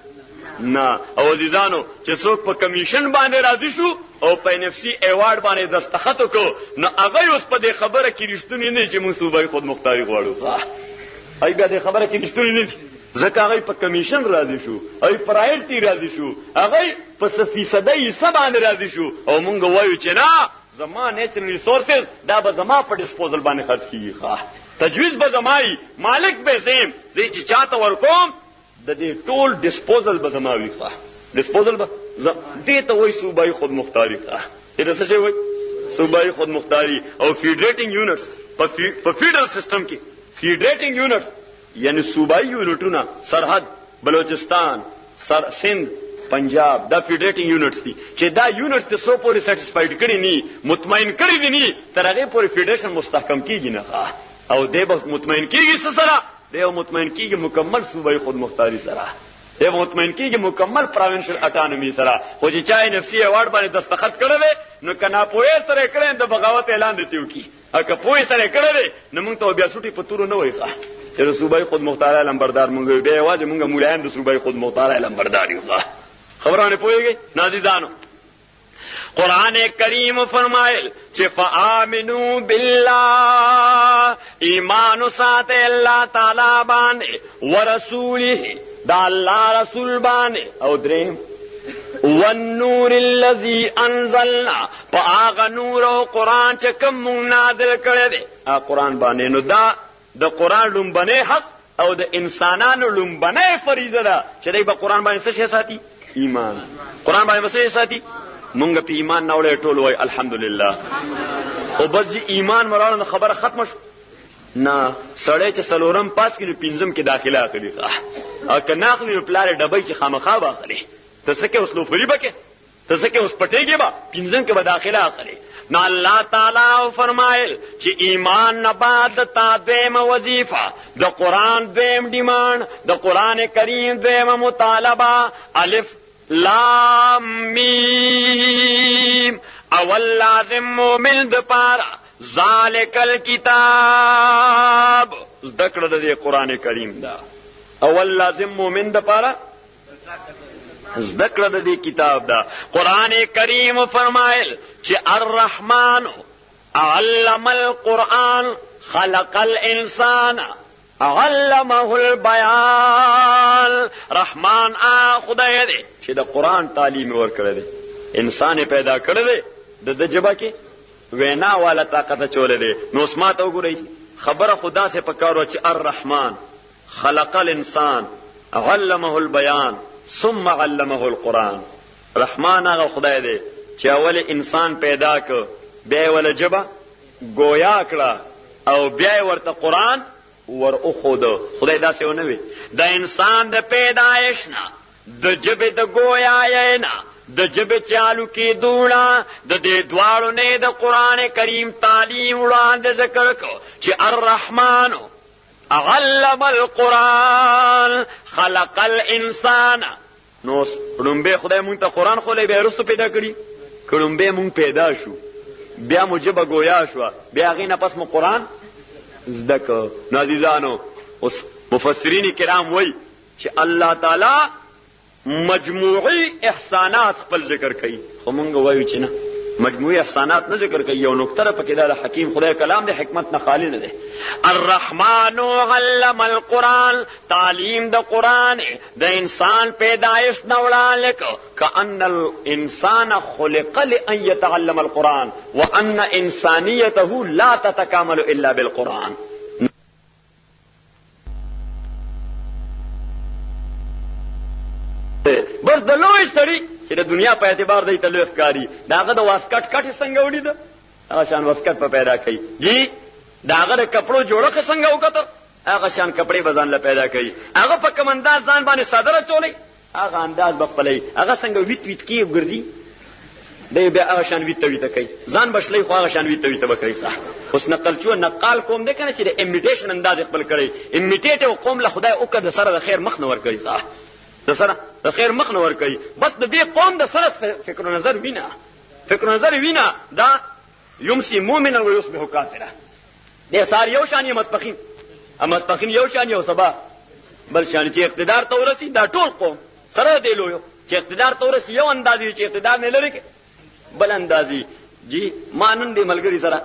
نه. او عزیزانو چې څوک په کمیشن باندې راضي شو او په نفسي ایوارډ باندې دستخط وکړو نو هغه اوس په دې خبره کې رښتونی نه چې موږ صوبای خود مختاری غواړو ای بیا دې خبره کې رښتونی نه ځکه هغه په کمیشن راضي شو او پرایلټي راضي شو هغه په 100% حساب باندې راضي شو او مونږ وایو چې نه زما نیچرل ریسورسز دا به زما په ډیسپوزل باندې خرج کیږي تجویز به زمای مالک به زم زه چې چاته ورکوم د دې ټول ډیسپوزل به زما وي ډیسپوزل به دې ته وایي صوبای خود مختاری دې څه شي وایي صوبای خود مختاری او فیډریټینګ یونټس په فیډرل سیستم کې فیډریټینګ یونټس یعنی صوبای یونټونه سرحد بلوچستان سندھ پنجاب دا فیډریټینګ یونټس دي چې دا یونټس ته سو پورې سټیسفاید کړي ني مطمئن کړي دي ني تر هغه پورې فیډریشن مستحکم کیږي نه او دې به مطمئن کیږي سره دې مطمئن کیږي مکمل صوبای خود مختاری سره دې مطمئن کیږي مکمل پروینشل اټانومي سره خو چې چای نفسي ایوارډ باندې دستخط کړي نو کنا پوهه سره کړي د بغاوت اعلان دي کی اګه پوهه سره کړي نو موږ ته بیا سټي پتور نه وای چې صوبای خود مختاری لمبردار مونږ به واځي مونږ مولایان د صوبای خود مختاری لمبردار یو خبرانه پوهیږي. نازیدانو قرآن کریم فرمایل چې فآمنو بالله ایمان ساته الله تعالی باندې ورسوله دا الله رسول باندې او دریم والنور الذي انزلنا فاغ نور او قرآن چې کوم نازل کړی دی قرآن باندې نو دا د قرآن لومبنه حق او د انسانانو لومبنه فریضه ده چې دوی په قرآن باندې څه ساتي ایمان قرآن باندې څه ساتي مونږ په ایمان نه وړې ټول وای الحمدلله او بس جی ایمان مرانه خبره ختم شو نه سړی چې سلورم پاس کې پنځم کې داخله کړي او که ناخلی پلار ډبای چې خامخا باخلي ته څه کې اوس لو فری بکه ته څه کې اوس پټېږي با پنځم کې به داخله اخلي نو الله تعالی فرمایل چې ایمان نه بعد تا دیم وظیفه د قران دیم ډیمان د قران کریم دیم مطالبه الف لام میم اول لازم مومن د پاره ذالک الکتاب ذکر د قران کریم دا اول لازم مومن د پاره ذکر د دې کتاب دا. قران کریم فرمایل چې الرحمن علم القرآن خلق الانسان علمه البیان. رحمان خدای دی چې د قرآن تعلیم ورکړی دی، انسان پیدا کړی دی، د جبه کې وینا والا طاقت چولې دی. نو اوس ما ته وګورئ خبره خدا سے پکارو چې الرحمن خلق الانسان علمه البیان ثم علمه القرآن. رحمان هغه خدای دی چې اول انسان پیدا ک، بیا ول جبه گویا کړه او بیا ورته قرآن ور اخود. خدای داسې ونه وي د انسان د پیدایش نه، د جبه د گویا نه، د جبه چالو کې دوړه د دې دواړو نه د قران کریم تعلیم وړاندې ذکر کو چې الرحمن علم القرآن خلق الانسان. نو لومبه خدای مونږ ته قرآن خولې به رستو پیدا کړی، کړمبه مونږ پیدا شو، بیا مو جبه گویا شو، بیا غي نه پس مو قرآن زده کو. نو عزیزانو اوس مفسرین کرام وایي چې الله تعالی مجموعی احسانات خپل ذکر کوي، خو مونږ وایو چې نه مجموعی احسانات نه ذکر کوي. یو نقطه پکې دا حکیم خدای کلام د حکمت نه خالی نه دی. الرحمن علم القرآن تعلیم د قرآن د انسان پیدایش نه وړاندې کو کأن الانسان خلق لأن يتعلم القرآن وأن انسانیته لا تتكامل الا بالقرآن. بس د لوی سړي چې د دنیا په اعتبار دی ته لوی ښکاري، داغه د واسکټ کټ څنګه وړي هغه شان واسکټ په پیدا کوي جی، داغه د کپړو جوړه څنګه وکړه هغه شان کپړې بزان له پیدا کوي. هغه په کوم انداز ځان باندې صدره چولې هغه انداز بخپلې، هغه څنګه ویت ویت کی ګرځي دی بیا هغه شان ویت ویت کوي، ځان بشلې خو هغه شان ویت ویت بکوي. اوس نقل چو نقال کوم دې کنه چې د امیټیشن انداز خپل کړي، امیټیټ قوم له خدای او کده سره د خیر مخ نه ور کوي، د سره د خیر مخ نه ور کوي. بس د دې قوم د سره فکر نظر وینا، فکر نظر وینا دا یمسی مؤمنا و یصبح کافرا. د سار یو شان یې مسپخین، مسپخین یو شان یو سبا بل شان. چې اقتدار ته ورسی دا ټول قوم سره دی لوی، چې اقتدار ته ورسی یو اندازي، چې اقتدار نه لري بل اندازي. جی ما نن دې ملګری سره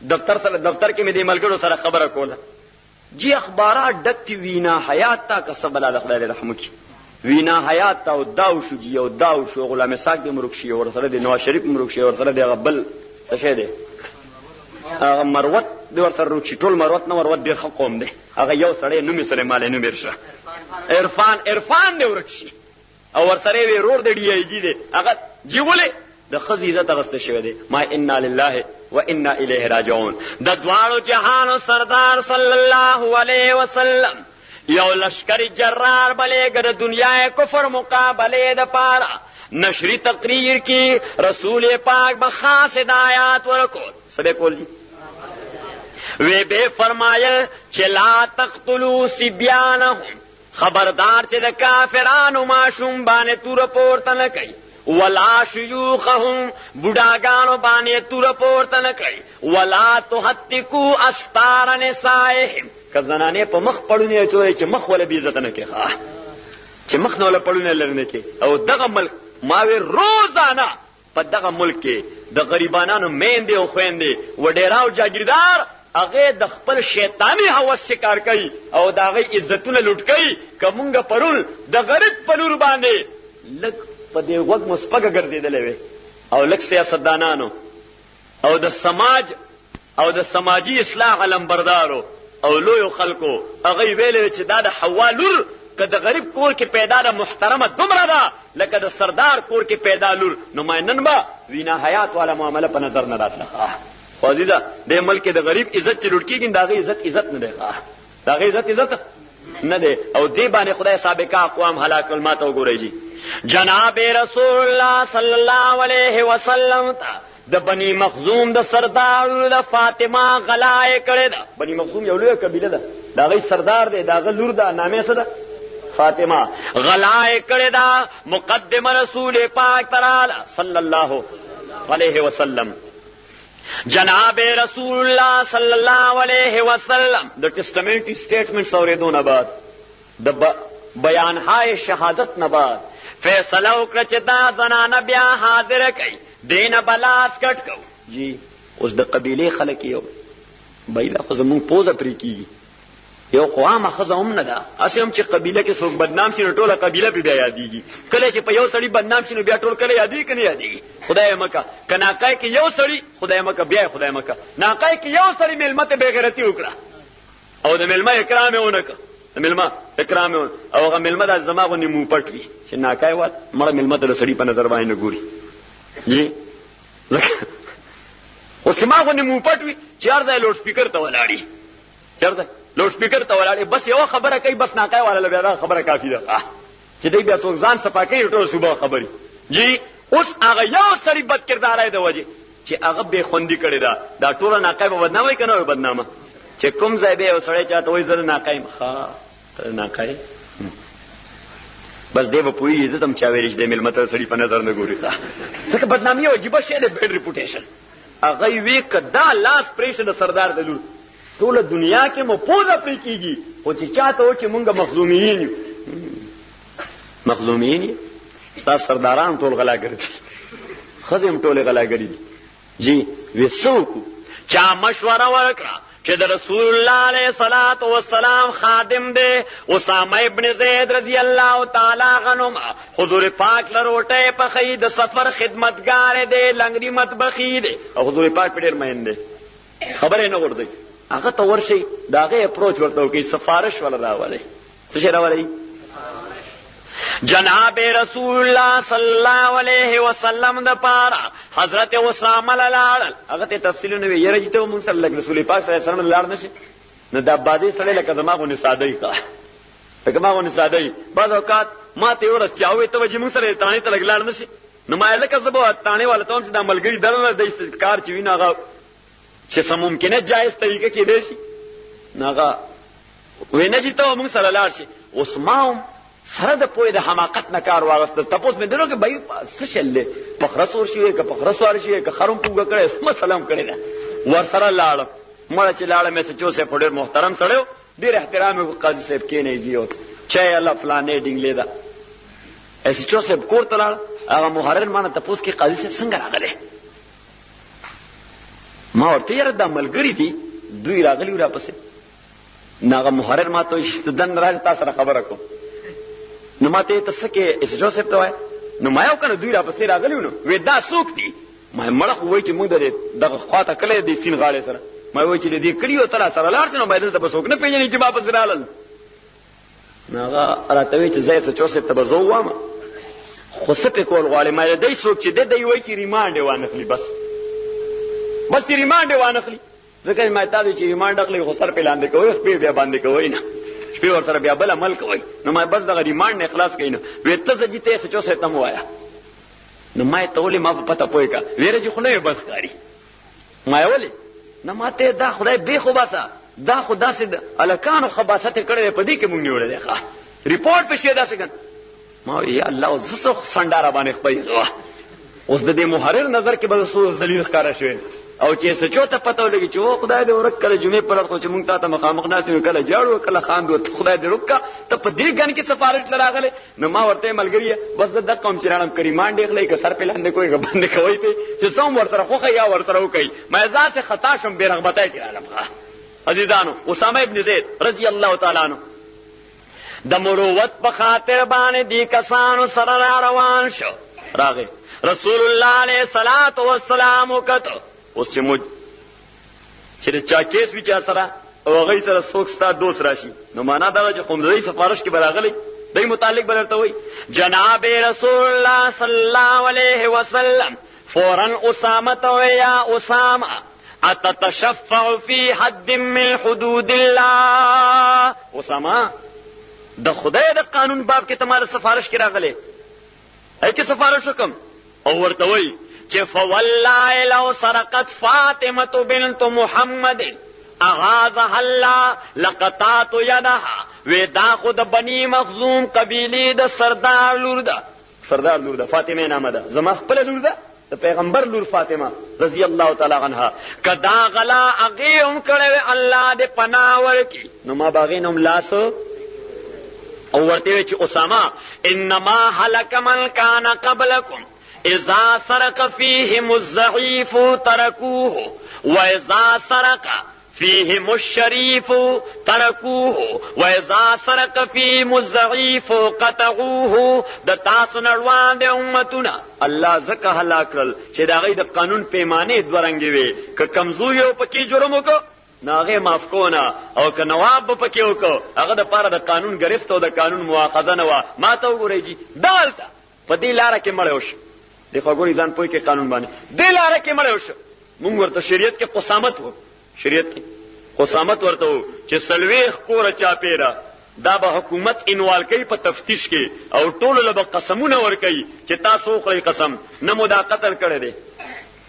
دفتر کې مې دې ملګرو سره خبره کوله، جی اخبارات ډکتی وینا حیات تا کسب الله خدای رحم کی وینا حیات تا او داو شو جی او داو شو غلام ساق دې مرکشي ور سره دې نواز شریف مرکشي ور سره دې غبل څه شه دې هغه مروت د ور سره روچی ټول مروت نو مروت ډیر قوم دی، هغه یو سړی نوم سليمان نوم ورشه عرفان دی ورکشي او ور سره وی رور د ډی ای جی دی، هغه جیولې د خزي عزت غسته شوی دی. ما انا لله و انا الیه راجعون. د دوالو جهان سردار صلی الله علیه وسلم یو لشکر جرار بلېګر دنیا کفر مقابله د پاره نشری تقریر کی رسول پاک بخاص ہدایات ورکول سبے کول جی وی بے فرمایل چې لا تقتلوا صبيانهم، خبردار چې د کافرانو ماشوم باندې تور پورته نه کوي، ولا شيوخهم بډاګانو باندې تور پورته نه کوي، ولا تحتكوا استار نسائهم کزنانه په مخ پړونه چوي چې مخ ولا بي عزت نه کوي، چې مخ نه ولا پړونه لرنه کوي. او دغه ملک ماوي روزانه په دغه ملک کې د غریبانو میندې او خويندې وډیراو جاګیردار هغه د خپل شیطانی هوس شکار کوي او دغه عزتونه لوټ کوي. کومګه پرول د غریب پلور باندې لک په دې وګ مسپګه ګرځیدلې وي او لک سیاستدانانو او د سماج او د سماجی اصلاح علمبردارو او لوی خلکو هغه ویل چې دا د حوالور کده غریب کور کې پیدا ده محترمه دومره ده لکه د سردار کور کې پیدا لور. نو مینن با وینا حیات والا معامله په نظر نه راتله. خوازیدا د ملک د غریب عزت چلوټ کیږي، دا غي عزت نه ده، دا غي عزت نه ده. او دې باندې خدای سابقه اقوام هلاک کړل. ماته وګورئ جی جناب رسول الله صلی الله علیه وسلم د بنی مخزوم د سردار د فاطمه غلای کړی ده. بنی مخزوم یو لوی قبیله ده، دا غي سردار دی، دا غ لور ده، نامه څه ده فاطمه. غلای کړی ده مقدم رسول پاک تعالی صلی الله علیه وسلم. جناب رسول الله صلی الله علیه وسلم د ټیسټمنټي سټیټمنټس اوریدون بعد د بیان های شهادت نه بعد فیصله وکړه چې دا زنانه بیا حاضر کړي دینه بلاس کټ کو جی اوس د قبیله خلک یو بایدا خو زمون پوزه پرې کیږي یو قوامه خزه هم نه ده اسې هم چې قبیله کې څوک بدنام شي نو ټوله قبیله په بیا یادېږي کله چې په یو سړي بدنام شي نو بیا ټول کله یادېږي که نه یادېږي خدای مکه که ناقای کې یو سړي خدای مکه بیا خدای مکه ناقای کې یو سړي میلمه ته بېغیرتي وکړه او د میلمه اکرام یې ونه کړه د میلمه اکرام یې او هغه میلمه دا زما غوندې مو پټ وي چې ناقای وات مړه میلمه ته د سړي په نظر باندې نه ګوري جی اوس چې ما غوندې مو پټ وي چې هر ځای لوډ سپیکر ته ولاړي چېرته لوډ سپیکر ته ولاړې بس یوه خبره کوي بس ناقای والا بیا دا خبره کافي ده چې دی بیا څوک ځان صفا کوي ټوله صوبه خبرې جی اوس هغه یو سړي بد کرداره د وجې چې هغه بې خوندي کړې ده دا ټوله ناقای به بدنامه وي که نه وي بدنامه چې کوم ځای به یو سړی چاته وایي زه ناقای یم ښه ته ناقای بس دی به پوهېږي زه ته هم چا ویلې چې دی مېلمه ته سړي په نظر نه ګوري ځکه بدنامي یو عجیبه شی دی بیډ ریپوټیشن هغه یې وی که دا لاس پرېښه د سردار د لور ټوله دنیا کې مو پوزه پرې کېږي خو چې چاته و چې مونږ مخزومیین یو مخزومیین یې ستاسو سرداران ټول غلاګر دي ښځې هم ټولې غلاګرې دي جی وی څه وکړو چا مشوره ورکړه چې د رسول الله علیه الصلاة والسلام خادم دی اسامه ابن زید رضی الله تعالی عنه حضور پاک له روټۍ پخوي د سفر خدمتګار دی لنګري مطبخي دی او حضور پاک په ډېر مین دی خبرې نه غورځوي هغه ته ورشئ د هغې اپروچ ورته وکړئ سفارش ولا راولئ څه شی راولئ جناب رسول الله صلی الله علیه وسلم د پاره حضرت اسامه لاړل هغه ته تفصیلونه وی یره چې ته مونږ سره لکه رسول پاک صلی الله علیه وسلم لاړ نشي نو دا بادي سړی لکه زما غوندې ساده یي لکه ما غوندې ساده یي بعض اوقات ما ته ورځ چاوي ته چې مونږ سره تانې ته لږ لاړ نشي نو ما لکه زه به تانې والا ته هم چې دا ملګري درنه د کار چې وي نو هغه چې څه ممکنه جایز طریقه کېدی شي نو هغه وی نه چې ته مونږ سره لاړ شي اوس ما هم سره د پوهې د حماقت نه کار واغسته تپوس مې درنو که بهی څه شل دی پخره سور شوی که پخره سوار شوی که خر هم پوږه کړی مسله هم کړې ده ورسره لاړم مړه چې لاړم ایس ایچ او صاحب خو ډېر محترم سړی و ډېر احترام یې قاضي صاحب کېنئ جي اوس چای الله فلانې ډینګلې ده ایس ایچ او صاحب کور ته لاړ هغه محرر ما نه تپوس کې قاضي صاحب څنګه راغلی ما ورته یاره دا ملګري دي دوی راغلي و راپسې نو هغه محرر ما ته وایي چې دننه راځه تا سره خبره کوم نو ما ته ته څه کې ایس ایچ او صاحب ته وایه نو ما یو که نه دوی راپسې راغلي نو وی دا څوک دي ما مړه خو وایي چې مونږ د دغه خواته کلی دی سیند غاړې سره ما وایي چې د دې کلي او ته راسره لاړ شې نو باید دلته به څوک نه پېژني چې ما پسې رالل نو هغه راته وایي چې زه ایس ایچ او صاحب ته به زه ووایم خو څه پې کول غواړې ما دی څوک چې دی دی وایي چې ریمانډ یې وانخلي بس چې ریمانډ یې وانخلي ځکه ما تا دی چې ریمانډ اخلي خو سر پې لاندې کوئ خپې بیا باندې کوئ نه شپې ورسره بیا بل عمل کوئ نو ما بس دغه ریمانډ نه اخلاص کوي نو وی ته زه جي ته ایس ایچ او صاحب ته م ووایه نو ما یې ته ولې ما په پته پوه که ویره چې خو نه یې بد ښکاري ما یې ولې نه ما ته دا خدای بېخ وباسه دا خو داسې د هلکانو خباست یې کړی دی په دې کې مونږ نیولی دی ښه ریپورټ پې شوی داسې کن ما وی یا الله اوس زه څه سنډاره باندې خپل اوس د دې محرر نظر کې به زه ذلیل ښکاره شوی او چې ایس ایچ او ته پته ولګي چې او خدای دې ورک کله جمعې پر ورځ خو چې مونږ تا ته مخامخ ناست یو کله جاړو کله خاندو خدای دې رک ته په دې ګن کې سفارش له راغلی نو ما ورته ملګري بس د دقه هم چې راړم که ریمانډ یې اخلئ که سر پې لاندې کوئ که باندې کوئ پې چې څه هم ورسره خوښه یا ورسره وکئ ما ځاسې خطا شم بې رغبتۍ کې رالم عزیزانو اسامه ابن زید رضی الله تعالی عنه د مروت په خاطر باندې دې کسانو سره را روان شو راغی رسول الله علیه الصلاة والسلام وکتو اوس چې د چا کیس وي چا سره او هغوی سره څوک ستا دوست راشي نو معنا دا ده چې خو د سفارش کې به راغلی دی متعلق به درته وایي جناب رسول الله صلی الله علیه وسلم فورا اسامه ته وایي یا اسامه اتتشفع فی حد من حدود الله اسامه د خدای د قانون باب کې تمہاره سفارش کې راغلی ای کې سفارش وکم او ورته وایي چې فوالله لو سرقت فاطمه بنت محمد اغاظها الله لقطعت يدها ودا خود بني مخزوم قبيله د سردار لور ده فاطمه نامه ده زما خپل لور ده د پیغمبر لور فاطمه رضی الله تعالی عنها کدا غلا اغه هم کړه الله دې پناه ورکی نو ما باغې نوم لاسو او ورته چې اسامه انما هلك من كان قبلكم اذا سرق فيهم الضعيف تركوه واذا سرق فيهم الشريف تركوه واذا سرق فيهم الضعيف قطعوه. د تاسو نړوان د امتونه الله زکه هلاکل چې دا غي د قانون پیمانه دورنګي وي ک کمزوري او پکې جرم وکړو ناغه معاف کوونه او ک نواب پکې وکړو هغه د پاره د قانون گرفت او د قانون مؤاخذه نه و. ما ته وګورئ جی دالته په دې لار کې مړ وش د خګوري ځان پوي کې قانون باندې دې لار کې مړ وش. موږ ورته شریعت کې قسامت وو شریعت کې قسامت ورته وو چې سلويخ کور چا پیرا دا به حکومت انوال کوي په تفتیش کې او ټول له قسمونه ور کوي چې تاسو خپل قسم نه مو دا قتل کړی دی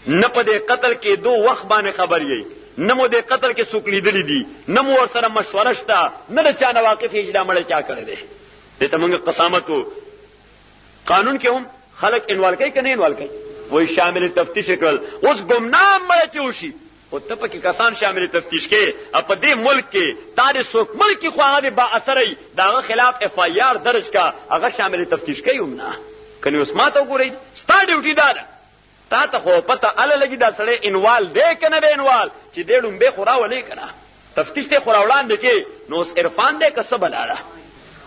نه په دې قتل کې دوه وخت باندې خبر یې نه مو دې قتل کې څوک لیدلی دي نه مو ور سره مشوره شته نه د چا نه واقف یې دا مړ چا کړی دی. دې ته موږ قسامت وو. قانون کې هم خلک انوال کوي کنه انوال کوي وای شامل تفتیش کړل اوس ګمنام مړ چوشي او ته پکې کسان شامل تفتیش کې په دې ملک کې تاریخ څوک ملک خو هغه با اثرې داغه خلاف اف آی آر درج کا هغه شامل تفتیش کوي نه کني اوس ما ته وګورئ ستا ډیوټي دا ده تا ته خو پته اله لګي دا سړی انوال دی کنه به انوال چې دې ډومبه خورا ولې کنه تفتیش ته خورا وړاندې کې نو اوس عرفان دې کسب لاله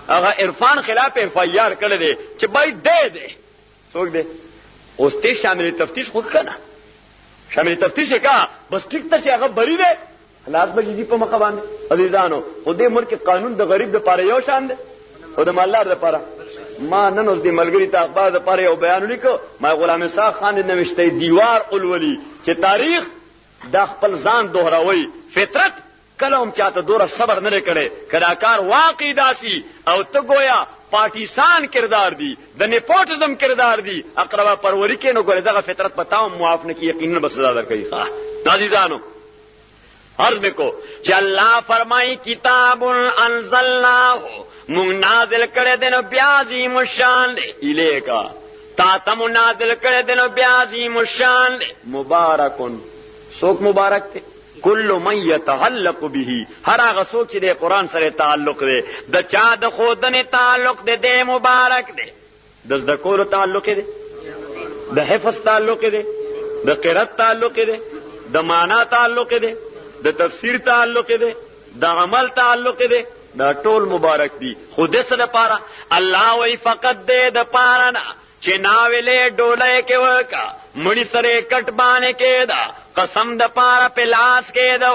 هغه عرفان خلاف اف آی آر کړل دي چې بای دې څوک دې اوس ته شامل تفتیش خود کنه شامل تفتیش کا بس ټیک ته چې هغه بری دی خلاص به دي په مخه باندې عزیزانو خو دې ملک قانون د غریب د پاره یو شان دی او د مالدار د پاره. ما نن اوس دې ملګری ته اخبار د پاره یو بیان ولیکو ما غلام اسحاق خان نوشته دیوار اولولي چې تاریخ د خپل ځان دوهراوي فطرت کله هم چاته دوره صبر نه کړي کلاکار واقعي داسي او ته گویا پارٹیسان کردار دی د نیپوټزم کردار دی اقربا پروری کې نو ګره دغه فطرت پتاو معاف نه کی یقینا بس سزا درکې ښا. عزیزانو عرض میں کو چې الله فرمای کتاب انزلناه مون نازل کړه دنو بیازی مشان دی الیکا تا تم نازل کړه دنو بیازی مشان دی مبارکون سوک مبارک ته کل من یتعلق به هر هغه څوک چې د قران سره تعلق دی د چا د خودنه تعلق دی د مبارک دی د ذکر تعلق دی د حفظ تعلق دی د قرات تعلق دی د معنا تعلق دی د تفسیر تعلق دی د عمل تعلق دی دا ټول مبارک دی. خود سره لپاره الله وی فقط دې د پاره نه چې ناویلې ډولې کې وکا مړی سره کټ باندې کې دا قسم د پاره پلاس کې دا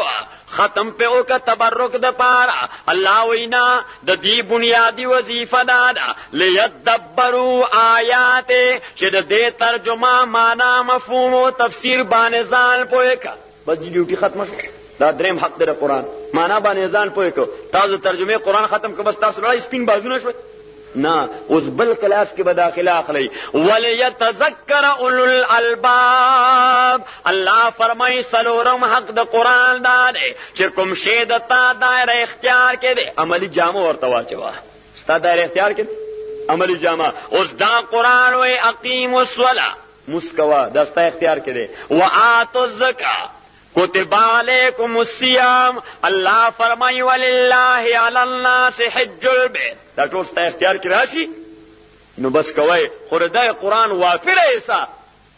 ختم په او کا تبرک د پاره الله وینا د دې بنیادی وظیفه دا لیدبروا آیات چې د دې ترجمه معنا مفهوم او تفسیر باندې ځان پوهه کا بس ډیوټي ختم شو. دا دریم حق د قرآن معنا باندې ځان پوهه کو تاسو ترجمه قرآن ختم کو بس تاسو لای سپین بازونه شو نه اوس بل کلاس کې به داخله اخلي وليتذكر اولو الالباب. الله فرمای سلورم حق د قران دا دی چې کوم شی د تا دایره اختیار کې دی عملی جامه ورته واچوا ستا دایره اختیار کې عملی جامه اوس دا قران وی اقیم الصلاه مسکوا دا ستا اختیار کې دی واتو الزکات کتب علیکم الصیام. الله فرمای ولله علی الناس حج البیت دا ټول ستا اختیار کې راشي نو بس کوي خورده قرآن وافر ایسا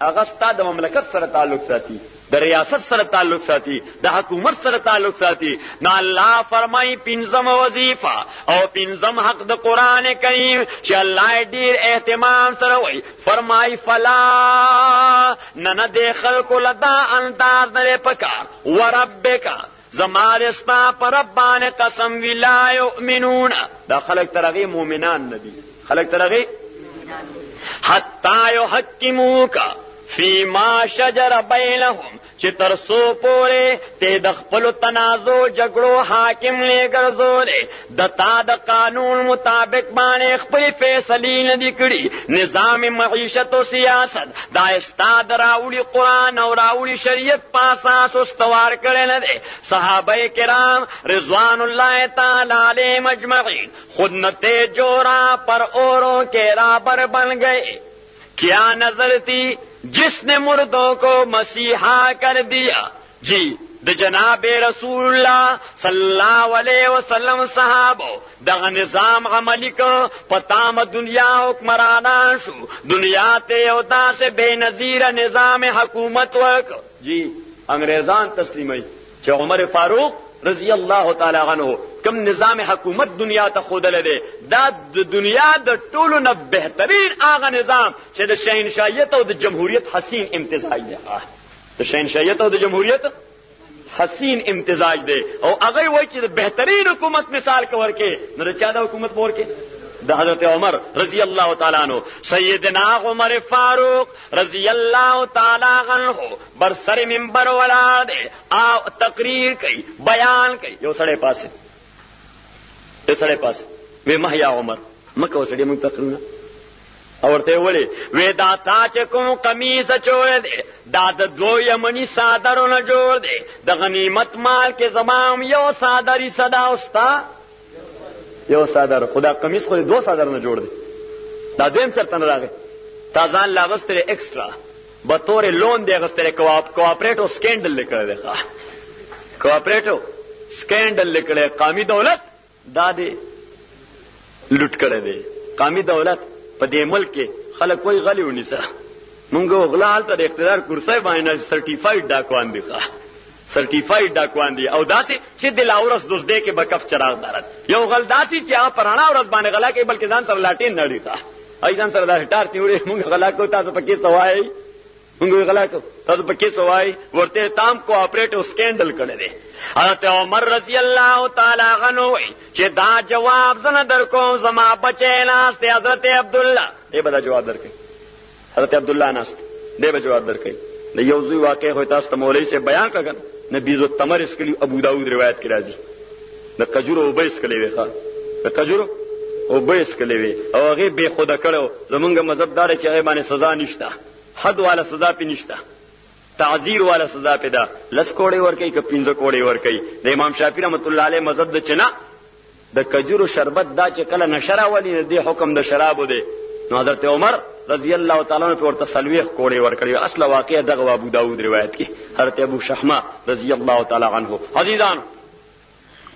هغه ستا د مملکت سره تعلق ساتي د ریاست سره تعلق ساتي د حکومت سره تعلق ساتي. نو الله فرمای پنځم وظیفه او پنځم حق د قران کریم چې الله ډیر اهتمام سره وای فرمای فلا نه د خلق لدا انداز نه پکار وربک زمارستا پر ربان قسم ولا یؤمنون دا خلق ترغی مؤمنان ندی خلق ترغی حتی یحکموک فی ما شجر بینهم چې ترسو پوره ته د خپل تنازع جګړو حاکم لګرځولې د تا د قانون مطابق باندې خپل فیصلې نه دي کړې نظام معیشت او سیاست دا استاد راوړي قران او راوړي شریعت په اساس استوار کړي نه دي. صحابه کرام رضوان الله تعالی علیهم اجمعین خود نته جوړا پر اوروں کے رابر بن گئے. کیا نظر تھی جس نے مردوں کو مسیحا کر دیا. جی د جناب رسول الله صلی الله علیه وسلم صحابه دغه نظام عملی کو پتام دنیا حکمرانان شو دنیا ته یو داسې بے نظیر نظام حکومت ورک جی انګریزان تسلیمي چې عمر فاروق رضی الله تعالی عنہ کم نظام حکومت دنیا ته خودل دی دا د دنیا د ټولو نه بهترین هغه نظام چې د شاهنشاهیت او د جمهوریت حسین امتزاج دی د شاهنشاهیت او د جمهوریت حسین امتزاج دی او هغه وایي چې د بهترین حکومت مثال کور کې نو چا د حکومت پور کې د حضرت عمر رضی الله تعالی عنہ سیدنا عمر فاروق رضی الله تعالی عنہ بر سر منبر ولاړ دی او تقریر کوي بیان کوي یو سړی پاسه وی محیا عمر مکه وسړی موږ تقریر اورته وله وی دا تا چې کوم قمیص چوره دی دا د دو یمنی صادرونه جوړ دی د غنیمت مال کې زمام یو صادری صدا اوستا یو صادر خدا قمیص خو دو صادر نه جوړ دی دا دیم چرته نه راغی تازان لاغستره ایکسترا بطور لون دی غستره کوآپریټو سکینډل لیکل دی کوآپریټو سکینډل لیکل قومي دولت دا دی لوټ کړی دی قومي دولت په دې ملک کې خلک کوئی غلی ونیسه مونږ غلا حالت د اقتدار کرسي باندې سرټیفاید ډاکوان دي سرټیفاید ډاکوان دي او داسې چې د لاورس دوزدې کې بکف چراغ دارت یو غل داسې چې هغه پرانا ورځ باندې غلا کوي بلکې ځان سره لاټین نه ډیتا ایدان سره دا هټار نیوړي مونږ غلا کو تاسو پکې سوای مونږ غلا کو تاسو پکې سوای ورته تام کوآپریټو سکینډل کړی دی حضرت عمر رضی الله تعالی عنہ چې دا جواب زنه درکوم زما بچی ناست دی حضرت عبد الله ای بدا جواب درکې حضرت عبد الله ناست دی به جواب درکې د یو ځوی واقع هوی تاسو ته مولوی سے بیان کړه نبی ذو التمر اسکلی ابو داود روایت کې راځي د کجورو وبیس کلی وی ښا د کجورو وبیس کلی وی او هغه به خود کړو زمونږ مذهب دار چې هغه باندې سزا نشته حد والا سزا پې نشته تعذیر والا سزا پیدا لس کوڑے ورکی که 15 کوڑے ورکی د امام شافعی رحمت الله علیه مذهب د چنا د کجورو شربت دا چې کله نشرا ولی د حکم د شرابو دی نو حضرت عمر رضی الله تعالی عنہ ورته سلويخ کوڑے ورکړي اصل واقعه دغه ابو داود روایت کی حضرت ابو شحمه رضی الله تعالی عنہ عزیزان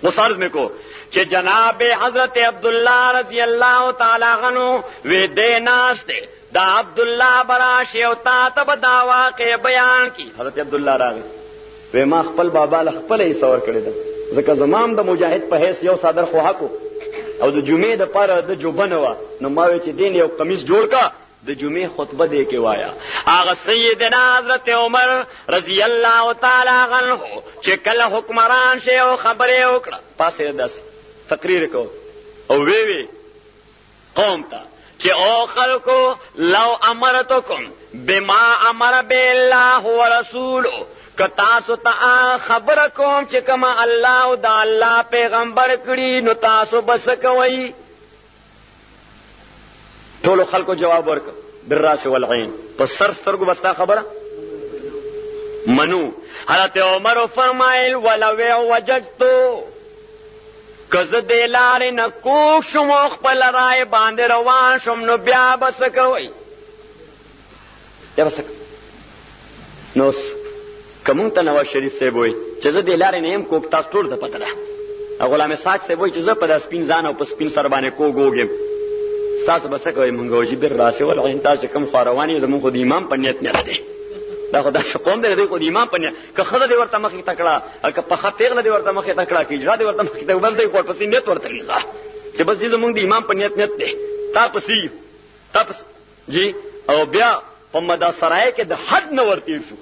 مصارف میں کو چې جناب حضرت عبداللہ رضی الله تعالی عنہ و دیناس دے دا عبداللہ براشی او تا تب دا واقع بیان کی حضرت عبداللہ راغی وی ما خپل بابا لخپل ای سور کړی دا ځکه زمام د مجاهد په حیث یو صادر خو حقو او د جمعې د پاره د جوبن وا نو ما وی چې دین یو قمیص جوړ کا د جمعې خطبه دی کې وایا هغه سیدنا حضرت عمر رضی الله تعالی عنہ چې کله حکمران شه او خبره وکړه پاسه داس تقریر کو او وی قوم ته چې او خلکو لو امرتکم بما امر بالله ورسوله کتا سو تا خبر کوم چې کما الله او د الله پیغمبر کړي نو تاسو بس کوي ټول خلکو جواب ورک بالراس والعين په سر سترګو بستا خبره منو حضرت عمر فرمایل ولو وجدتو کزه دلار نه کو شم خپل رائے باندې روان شم نو بیا بس کوي یا بس نو کوم ته نواز شریف صاحب وای چې زه دلار نه يم کوک تاسو ټول د پته ده غلام ساج صاحب وای چې زه په داس سپین ځان او په سپین سر باندې کوګوګم تاسو بس کوي مونږ وجې بر راسه ول عین تاسو کوم خاروانی زموږ خو د امام په نیت نه لري دا خدای شقوم دی خو د امام په نیت که خدای دی ورته مخې تکړه که په خپېغله دی ورته مخې تکړه کی اجرا دی ورته مخې ته بل دی خو په نیت ورته لګا چې بس دې زموږ د امام په نیت دی تاسو جی او بیا په مدا سرای کې د حد نه ورتیر شو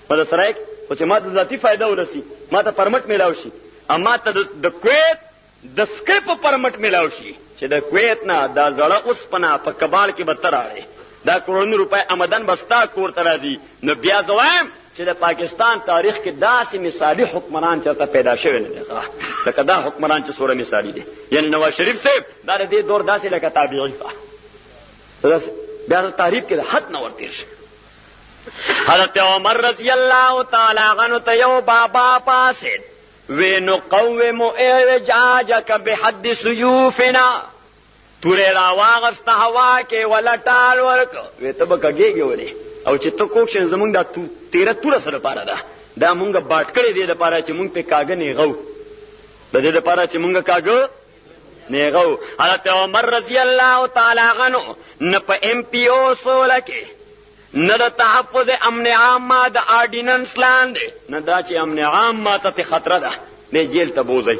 مدا سرای خو چې ما د ذاتی فائدہ ورسی ما ته پرمټ میلاو شي اما ته د کویت د سکیپ پرمټ میلاو شي چې د کویت نه دا زړه اوس پنا په کبال کې بدتر اړي دا کروڑونو روپے آمدن بستا کور ترا دی نو بیا زوایم چې د پاکستان تاریخ کې داسې مثالی حکمران چرته پیدا شوی نه دی لکه دا حکمران چې سوره مثالی دی یعنی نواز شریف صاحب دا د دې دور داسې لکه تابعی بیا تعریف کې د حد نه ورتیر شي حضرت عمر رضی الله تعالی عنہ ته یو بابا پاسید ونقوم اعجاجك بحد سيوفنا تورې راواغسته هوا کې ولا ټال ورک وې ته به کګېږي ولې او چې ته کوښښ زمونږ د 13 تور سره پاره ده دا مونږ باټ کړی دی لپاره چې مونږ په کاغه نه غو د دې لپاره چې مونږ کاغه نه غو. حضرت عمر رضی الله تعالی عنہ نه په ایم پی او سوله کې نه د تحفظ امن عامه د آرډیننس لاندې نه دا چې امن عامه ته خطر ده نه جیل ته بوزي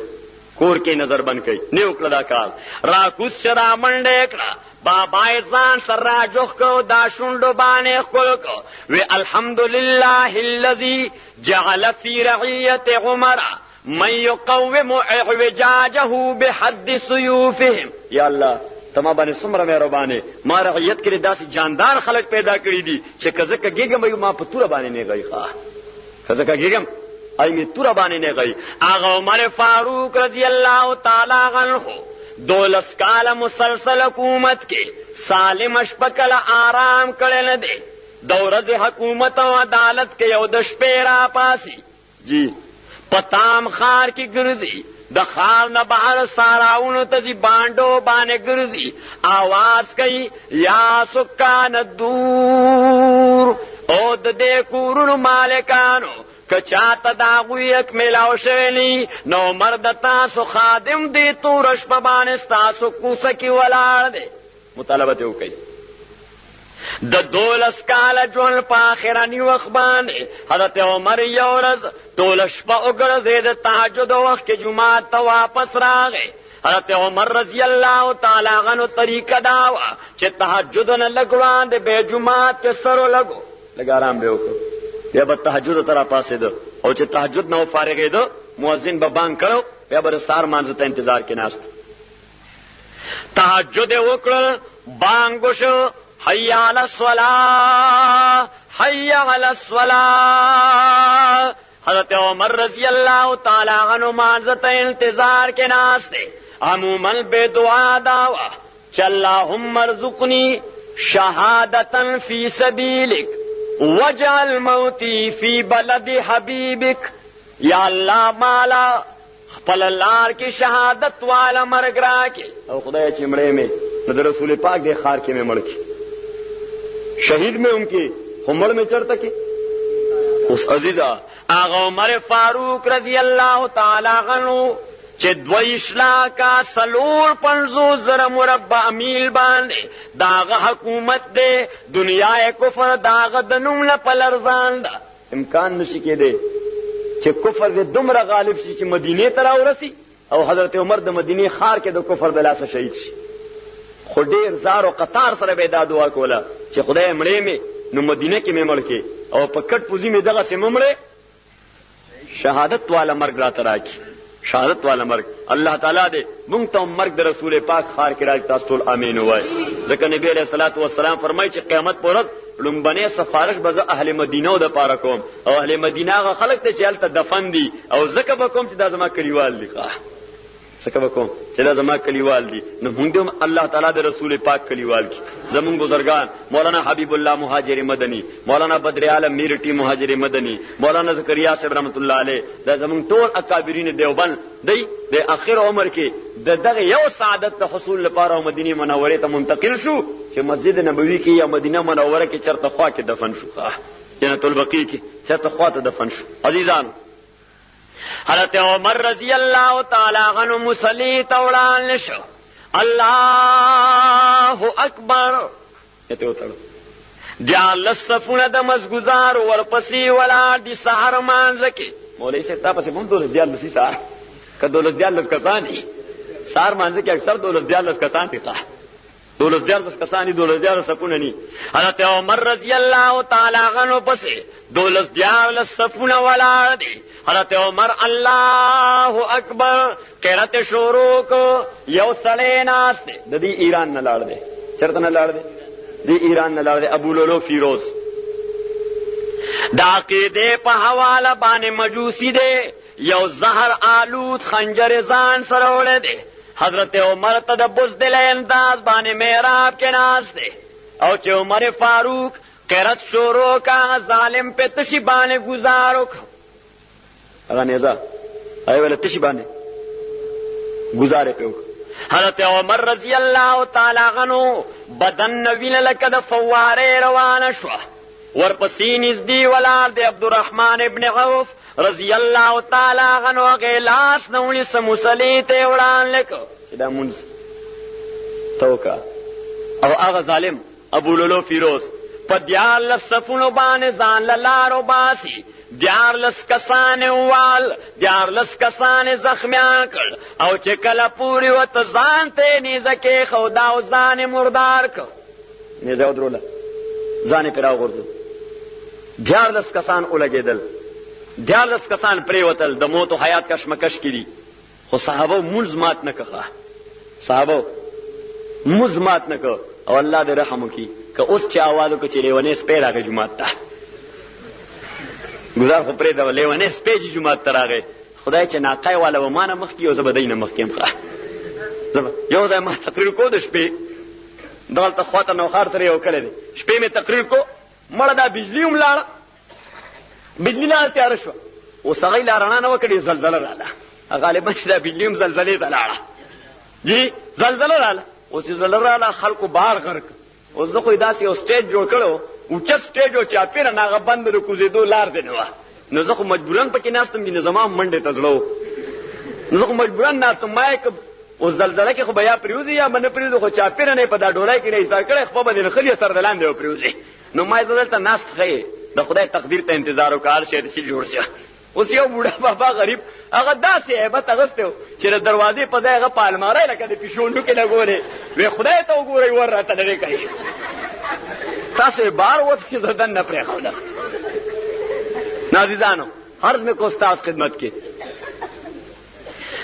کور کې نظر بند کړي نه وکړه دا کار را کوس شرا منډه کړه بابا ځان سر را جوخ کو دا شونډو باندې خپل کو وی الحمدلله الذي جعل في رعيه عمر من يقوم اعوجاجه بحد سيوفهم. یا الله تما باندې څومره مهربانه ما رعیت کې داسې جاندار خلک پیدا کړی دي چې کزه کېږم ما په توره باندې نه غي ښه کزه کېږم ای می توره باندې نه غي. هغه عمر فاروق رضی الله تعالی عنہ 12 کال مسلسل حکومت کې سالم شپکل آرام کړل نه دی. د ورځې حکومت او عدالت کې یو د شپې را پاسي جی پتام خار کې ګرځي د خار نه بهر ساراونو ته ځي باندو باندې ګرځي आवाज کوي یا سکان الدور او د دې کورونو مالکانو کچاته دا غویک ملاو شوی نو مرد تاسو خادم دی تورش په باندې تاسو کوڅه کې ولاړ دی. مطالبه ته وکړي د 12 کال ژوند په اخرنی وخت باندې حضرت عمر یو ورځ ټول شپه وګرځید د تهجد وخت کې جمعه ته واپس راغی. حضرت عمر رضی الله تعالی عنہ طریقه دا وا چې تهجد نه لګوان د به جمعه کې سره لګو لګ آرام به وکړو بیا به تهجد تر پاسې دو او چې تهجد نو فارغې دو مؤذن به بانګ کړو بیا به سار مانځ ته انتظار کې ناست تهجد وکړ بانګ وشو حي على الصلاه حي على الصلاه. حضرت عمر رضی اللہ تعالی عنہ مانځ ته انتظار کې ناست عموما به دعا داوا چې اللهم ارزقني شهادة في سبيلك وجعل موتی فی بلد حبیبک. یا الله مالا خپل لار کې شهادت والا مرګ راکې او خدای چې مړې مې د رسول پاک د خار کې مې مړ کې شهید مې هم کې همړ مې چرته کې. اوس عزیزا هغه عمر فاروق رضی الله تعالی عنہ چې 22 لاکه 450,000 مربع میل باندې داغه حکومت دی دنیا کفر داغه د نوم له پلرزان دا امکان نشي کېده چې کفر دې دومره غالب شي چې مدینه ته راورسي او حضرت عمر د مدینه خار کې د کفر د لاسه شهید شي. خو ډېر زار او قطار سره به دا دعا کوله چې خدای مړې مې نو مدینه کې مې مړ کې او په کټ پوزي مې دغه سم مړې شهادت والا مرګ راته راکړي شهادت والا مرګ. الله تعالی دې مونږ ته مرګ د رسول پاک خار کې راځي تاسو ټول امين وای. ځکه نبی عليه الصلاه والسلام فرمایي چې قیامت پر ورځ لومبنه سفارش به اهل مدینه د پاره کوم او اهل مدینه غ خلک ته چالت دفن دي او زکه به کوم چې دا زما کلیوال دي زکه به کوم چې دا زما کلیوال دي نو موږ هم الله تعالی د رسول پاک کلیوال کی زمون بزرگان مولانا حبیب الله مهاجر مدنی مولانا بدر عالم میرټی مهاجر مدنی مولانا زکریا صاحب رحمت الله علیه دا زمون ټول اکابرین دیوبند دی د اخر عمر کې دغه یو سعادت ته حصول لپاره مدینه منوره ته منتقل شو چې مسجد نبوي کې یا مدینه منوره کې چرته خوا کې دفن شو جنت البقیع کې چرته خوا ته دفن شو. عزیزان حضرت عمر رضی اللہ تعالی عنہ مصلی توڑان نشو اللہ اکبر یته وتړو دیال صفونه د مسګزار ورپسې ولاړ دي سحر مانځ کې مولوی صاحب تاسو په دولت دیال لسی سحر کدولت دیال لس کسانی سحر مانځ کې اکثر دولت دیال لس کسان دي دولت دیال لس کسانی دولت دیال صفونه ني. حضرت عمر رضی اللہ تعالی عنہ پسې دولت دیال لس صفونه ولاړ دي. حضرت عمر اللہ اکبر قرات شروع کو یو سړی ناست دی د دې ایران نه لاړ دی چرته نه لاړ دی د ایران نه لاړ دی ابو لولو فیروز دا عقیده په حواله باندې مجوسی دی یو زهر آلود خنجر ځان سره وړی دی. حضرت عمر ته د بزدل انداز باندې محراب کې ناست دی او چې عمر فاروق قرات شروع کا ظالم په تشی باندې گزارو اغه نزا ای ول تشی باندې گزارې په حضرت عمر رضی الله تعالی عنہ بدن نویل لکه د فواره روانه شو ورپسې نږدې ولاړ دی عبدالرحمن ابن عوف رضی الله تعالی عنہ. هغې لاس نه ونیسه مصلې ته یې وړاندې کړ چې دا مونځ ته وکړه. او هغه ظالم ابولولو فیروز په 14 صفونو باندې ځان له لارو باسي. 14 کسان ووال، 14 کسان زخمیان کړ. او چې کله پورې ورته ځان ته نیزه کېښوده او ځان یې مردار کړ، نیزه یې ودروله، ځان یې پرې راوغورځو. 14 کسان ولګېدل، 14 کسان پرېوتل. د موت و حیات کشمکش کې دي. خو صحابه مونځ مات نه کړه، صحابه مونځ مات نه کړ. او الله دې رحم وکړي که اوس چې آواز وکړو چې لیونی سپی راغی جومات ته، ګزار خو پرېږده، لیونی سپی چې جومات ته راغی، خدای چې ناقای والا به ما نه مخکې او زه به دی نه مخکې یم. یو ځای ما تقریر کو د شپې، دغلته خواته نوښار سره یو کلی دی، شپې مې تقریر کو، مړه دا بجلي هم لاړه، بجلي لاړه تیاره شوه. اوس هغوی لا رڼا نه وکړې، زلزله راله. غالبا چې دا بجلي هم زلزلې ته لاړه، جی زلزله راله. اوس چې زلزله راله خلکو بار غرق. اوس زه خو یې داسې یو سټیج جوړ کړی، اوچت سټیج و، چاپېره نه هغه بند د کوزېدو لار دی نه وه. نو زه خو مجبورن پکې ناستم چې زما منډې ته زړه و، نو زه خو مجبورن ناستم. ما یې اوس زلزله کې خو به یا پرېوځي یا به نه پرېوځي، خو چاپېره نه یې په دا ډولۍ کې نه ایسار کړی، خپه به دې نه خلي سر د لاندې به پرېوځي. نو ما یې زه دلته ناست ښیې، د خدای تقدیر ته انتظار وکړه، هر شی داسې جوړ شه. اوس یو بوډا بابا غریب هغه داسې هیبت اغوستی و چې د دروازې په ځای هغه په المارۍ لکه د پیشو نوکې لګولې. وی خدای ته وګورئ ور راته لرې کوي. تاسو یې بار وتې زه دننه پرېښودم. نازیزانو عرض مې کو ستاسو خدمت کې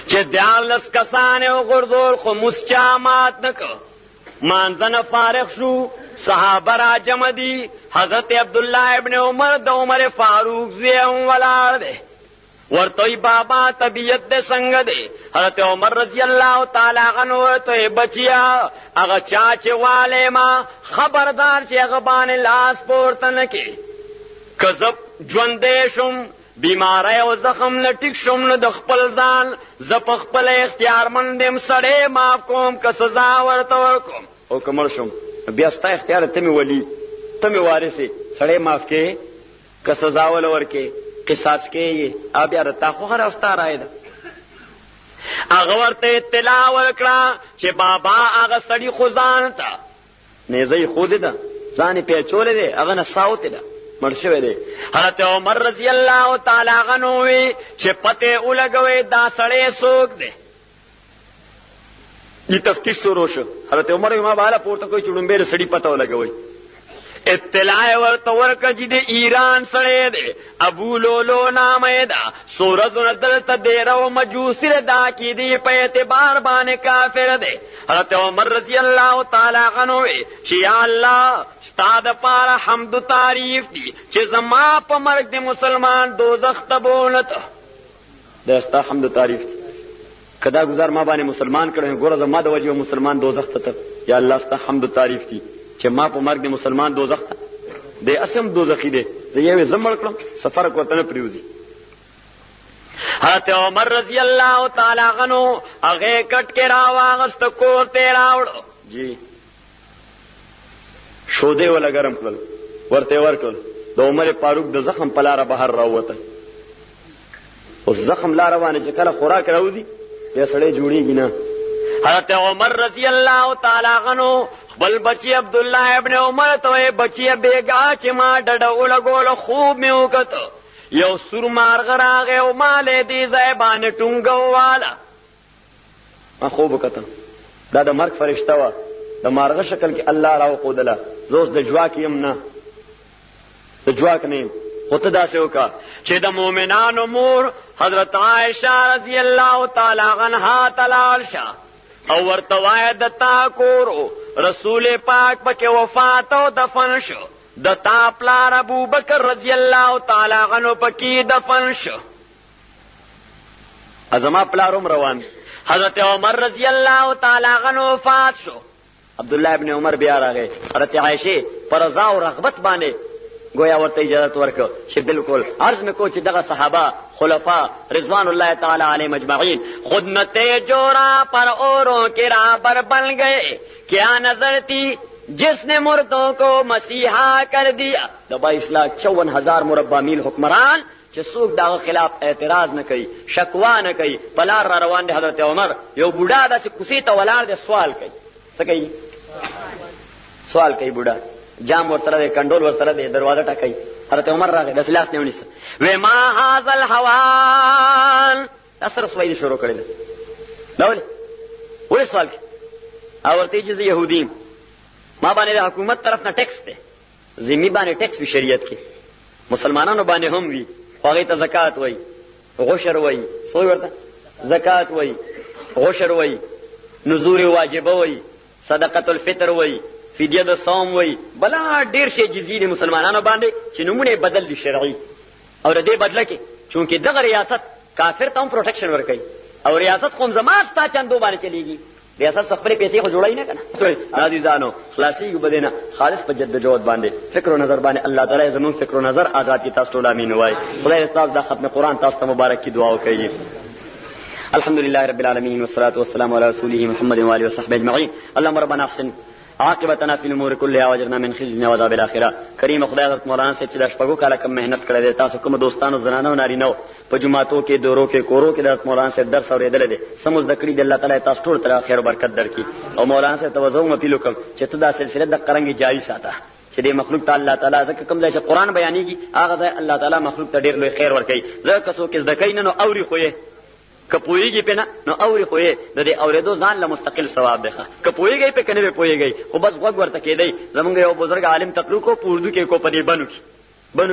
چې 14 کسان یې وغورځول، خو موس چا مات نه کړ. مانځه نه فارغ شو، صحابه را جمع دي. حضرت عبدالله ابن عمر د عمر فاروق زوی هم ولاړ دی. ورته وی بابا طبیعت دې څنګه دی؟ حضرت عمر رضی الله تعالی عنہ ورته بچیا هغه چا چې والی ما خبردار چې هغه باندې لاس پورته نه کړي. که زه ژوندی شم، بیماری او زخم نه ټیک شم، نو د خپل ځان زه په خپله اختیارمند یم، سړی معاف کوم که سزا ورته ورکوم. او که مړ شم بیا ستا اختیار، ته مې ولي، ته مې وارث یې، سړی معاف کې که سزا وله ورکې، قصاص کې یې بیا د تا خوښه ده او ستا رایه ده. هغه ورته اطلاع ورکړه چې بابا هغه سړي خو ځان ته نیزه یې ښودې ده، ځان یې پیچولی دی، هغه نه ساوتې ده، مړ شوی دی. حضرت عمر رضی الله تعالی عنہ وی چې پته ولګوئ دا سړی څوک دی. یہ تفتیش شروع شو. حضرت عمر ما بالا پورته کوي چې ډومبې د سړي پته ولګوئ. اطلاع ورته ورکړه چې د ایران سړی دی، ابو لولو نامه ده، سورزونه دلته ډېره و مجوسي ده، دا عقیدې په اعتبار باندې کافر دی. حضرت عمر رضی الله تعالی عنہ وی چې یا الله ستا دپاره حمد و تعریف دي چې زما په مرګ د مسلمان دوزخ ته بولته. دا ستا حمد و تعریف دي که دا ګزار ما باندې مسلمان کړی، ګوره زما د وجې مسلمان دوزخ ته. یا الله ستا حمد و تعریف دي چې ما په مرګ د مسلمان دوزخ ته دی، اسم دوزخي دی، زه یې زه مړ کړم، سفر ورته نه پرېوځي. حضرت عمر رضی الله تعالی عنہ هغې کټ کې راواغست، کور ته یې راوړو. جی شودې وله ګرم کړل، ورته یې ورکړل. د عمر فاروق د زخم په لاره بهر راووتل. اوس زخم لاره باندې چې کله خوراک راوځي بیا سړی جوړېږي نه. حضرت عمر رضی الله تعالی عنہ خپل بچی عبدالله ابن عمر ته وی بچی بیګا چې ما ډډه ولګوله، خوب مې وکته، یو سور مارغه راغی او ما له دې ځای باندې ټونګه وواله. ما خوب وکته، دا د مرګ فرشته وه، د مارغه شکل کې الله راوښودله. زه اوس د جواک یم نه، د جواک نه یم. خو ته داسې وکړه چې د مؤمنانو مور حضرت عائشه رضی الله تعالی عنها ته لاړ شه او ورته وایه د تا کورو رسول پاک پکې وفات او دفن شو، د تا پلار ابو بکر رضی الله تعالی عنہ پکې دفن شو. زما پلار هم روان. حضرت عمر رضی الله تعالی عنہ وفات شو. عبدالله ابن عمر بیا راغی. حضرت عائشہ پر رضا او رغبت باندې گویا ورته اجازه ورکړه چې بالکل عرض میں کو چې دغه صحابہ خلفاء رضوان اللہ تعالی علیہم اجمعین خود نتے جورا پر اوروں کے راہ پر بن گئے. کیا نظر تھی جس نے مردوں کو مسیحا کر دیا. د 22,54,000 مربع میل حکمران چې څوک دغه خلاف اعتراض نه کوي، شکوا نه کوي. پلار را روان دی حضرت عمر، یو بوډا داسې کوڅې ته ولاړ دی، سوال کوي. څه کوي؟ سوال کوي بوډا. جام ورسره دی، کنډول ورسره دی، دروازه ټکوي. حضرت عمر راغی، داسې لاس نه ونیسه، وی ما هذا الهوان. دا سره سوال شروع کړی دی. دا ولې سوال کوي؟ او ورته چې زه یهودي یم، ما باندې د حکومت طرف نه ټیکس دی، ذمي باندې ټیکس وي شریعت کې، مسلمانانو باندې هم وي، خو هغې ته زکات وایي، غشر وایي. څه وایي ورته؟ زکات وایي، غشر وایي، نذور واجبه وایي، صدقة الفطر وایي، فدیه د صوم وایي، بلا ډېر شی جزیې دي مسلمانانو باندې چې نومونه یې بدل دي شرعي. او د دې بدله کې چونکې دغه ریاست کافر ته هم پروټیکشن ورکوي، او ریاست خو هم زما ستا چندو باندې چلېږي. ریاست خپلې پیسې خو جوړوي نه که نه. عزیزانو خلاصېږو به دی نه، خالص په جد جهد باندې فکر و نظر باندې الله تعالی زمونږ فکر و نظر آزاد کړي. تاسو ټول امین ووایئ. خدای ستاسو دا ختم قرآن تاسو ته مبارک کړي. دعا وکړئ. الحمد لله رب العالمين والصلاة والسلام على رسوله محمد وآله وصحبه أجمعين. اللهم ربنا احسن عاقبتنا في الامور كلها واجرنا من خزي الدنيا وعذاب الاخره. کریم خدای حضرت مولانا صاحب چې د شپږو کاله کم مهنت کړی دی، تاسو کوم دوستانو زنانو نارینهو په جماعتو کې، دورو کې، کورو کې د حضرت مولانا صاحب درس اورېدلی دی، سم زده کړي دی. الله تعالی تاسو ټول ته خیر او برکت درکړي. او مولانا صاحب ته به زه هم اپیل وکړم چې ته دا سلسله د قرنګې جاري ساته، چې د مخلوق ته الله تعالی ځکه کوم ځای چې قرآن بیانېږي هغه ځای الله تعالی مخلوق ته ډېر لوی خیر ورکوي. ځکه که څوک زده کوي نه نو اوري خو یې، که پوهېږي پې نه نو اوري خو یې، د دې اورېدو ځان له مستقل ثواب دی. که پوهېږئ پې که نه پې پوهېږئ، خو بس غوږ ورته کېدی. زمونږ یو بزرګ عالم تقریر کو په اردو کې کو، په دې بنو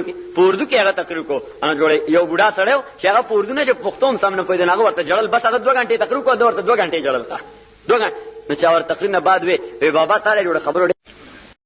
کې په اردو کې هغه تقریر کو. جوړی یو بوډا سړی و چې هغه په اردو نه چې پښتو هم سم نه پوهېده، هغه ورته جړل. بس هغه 2 غنټې تقریر کو، ده ورته 2 غنټې جړل. 2 غنټې نو چې ور تقریر نه بعد وی بابا تعالی جوړه خبرو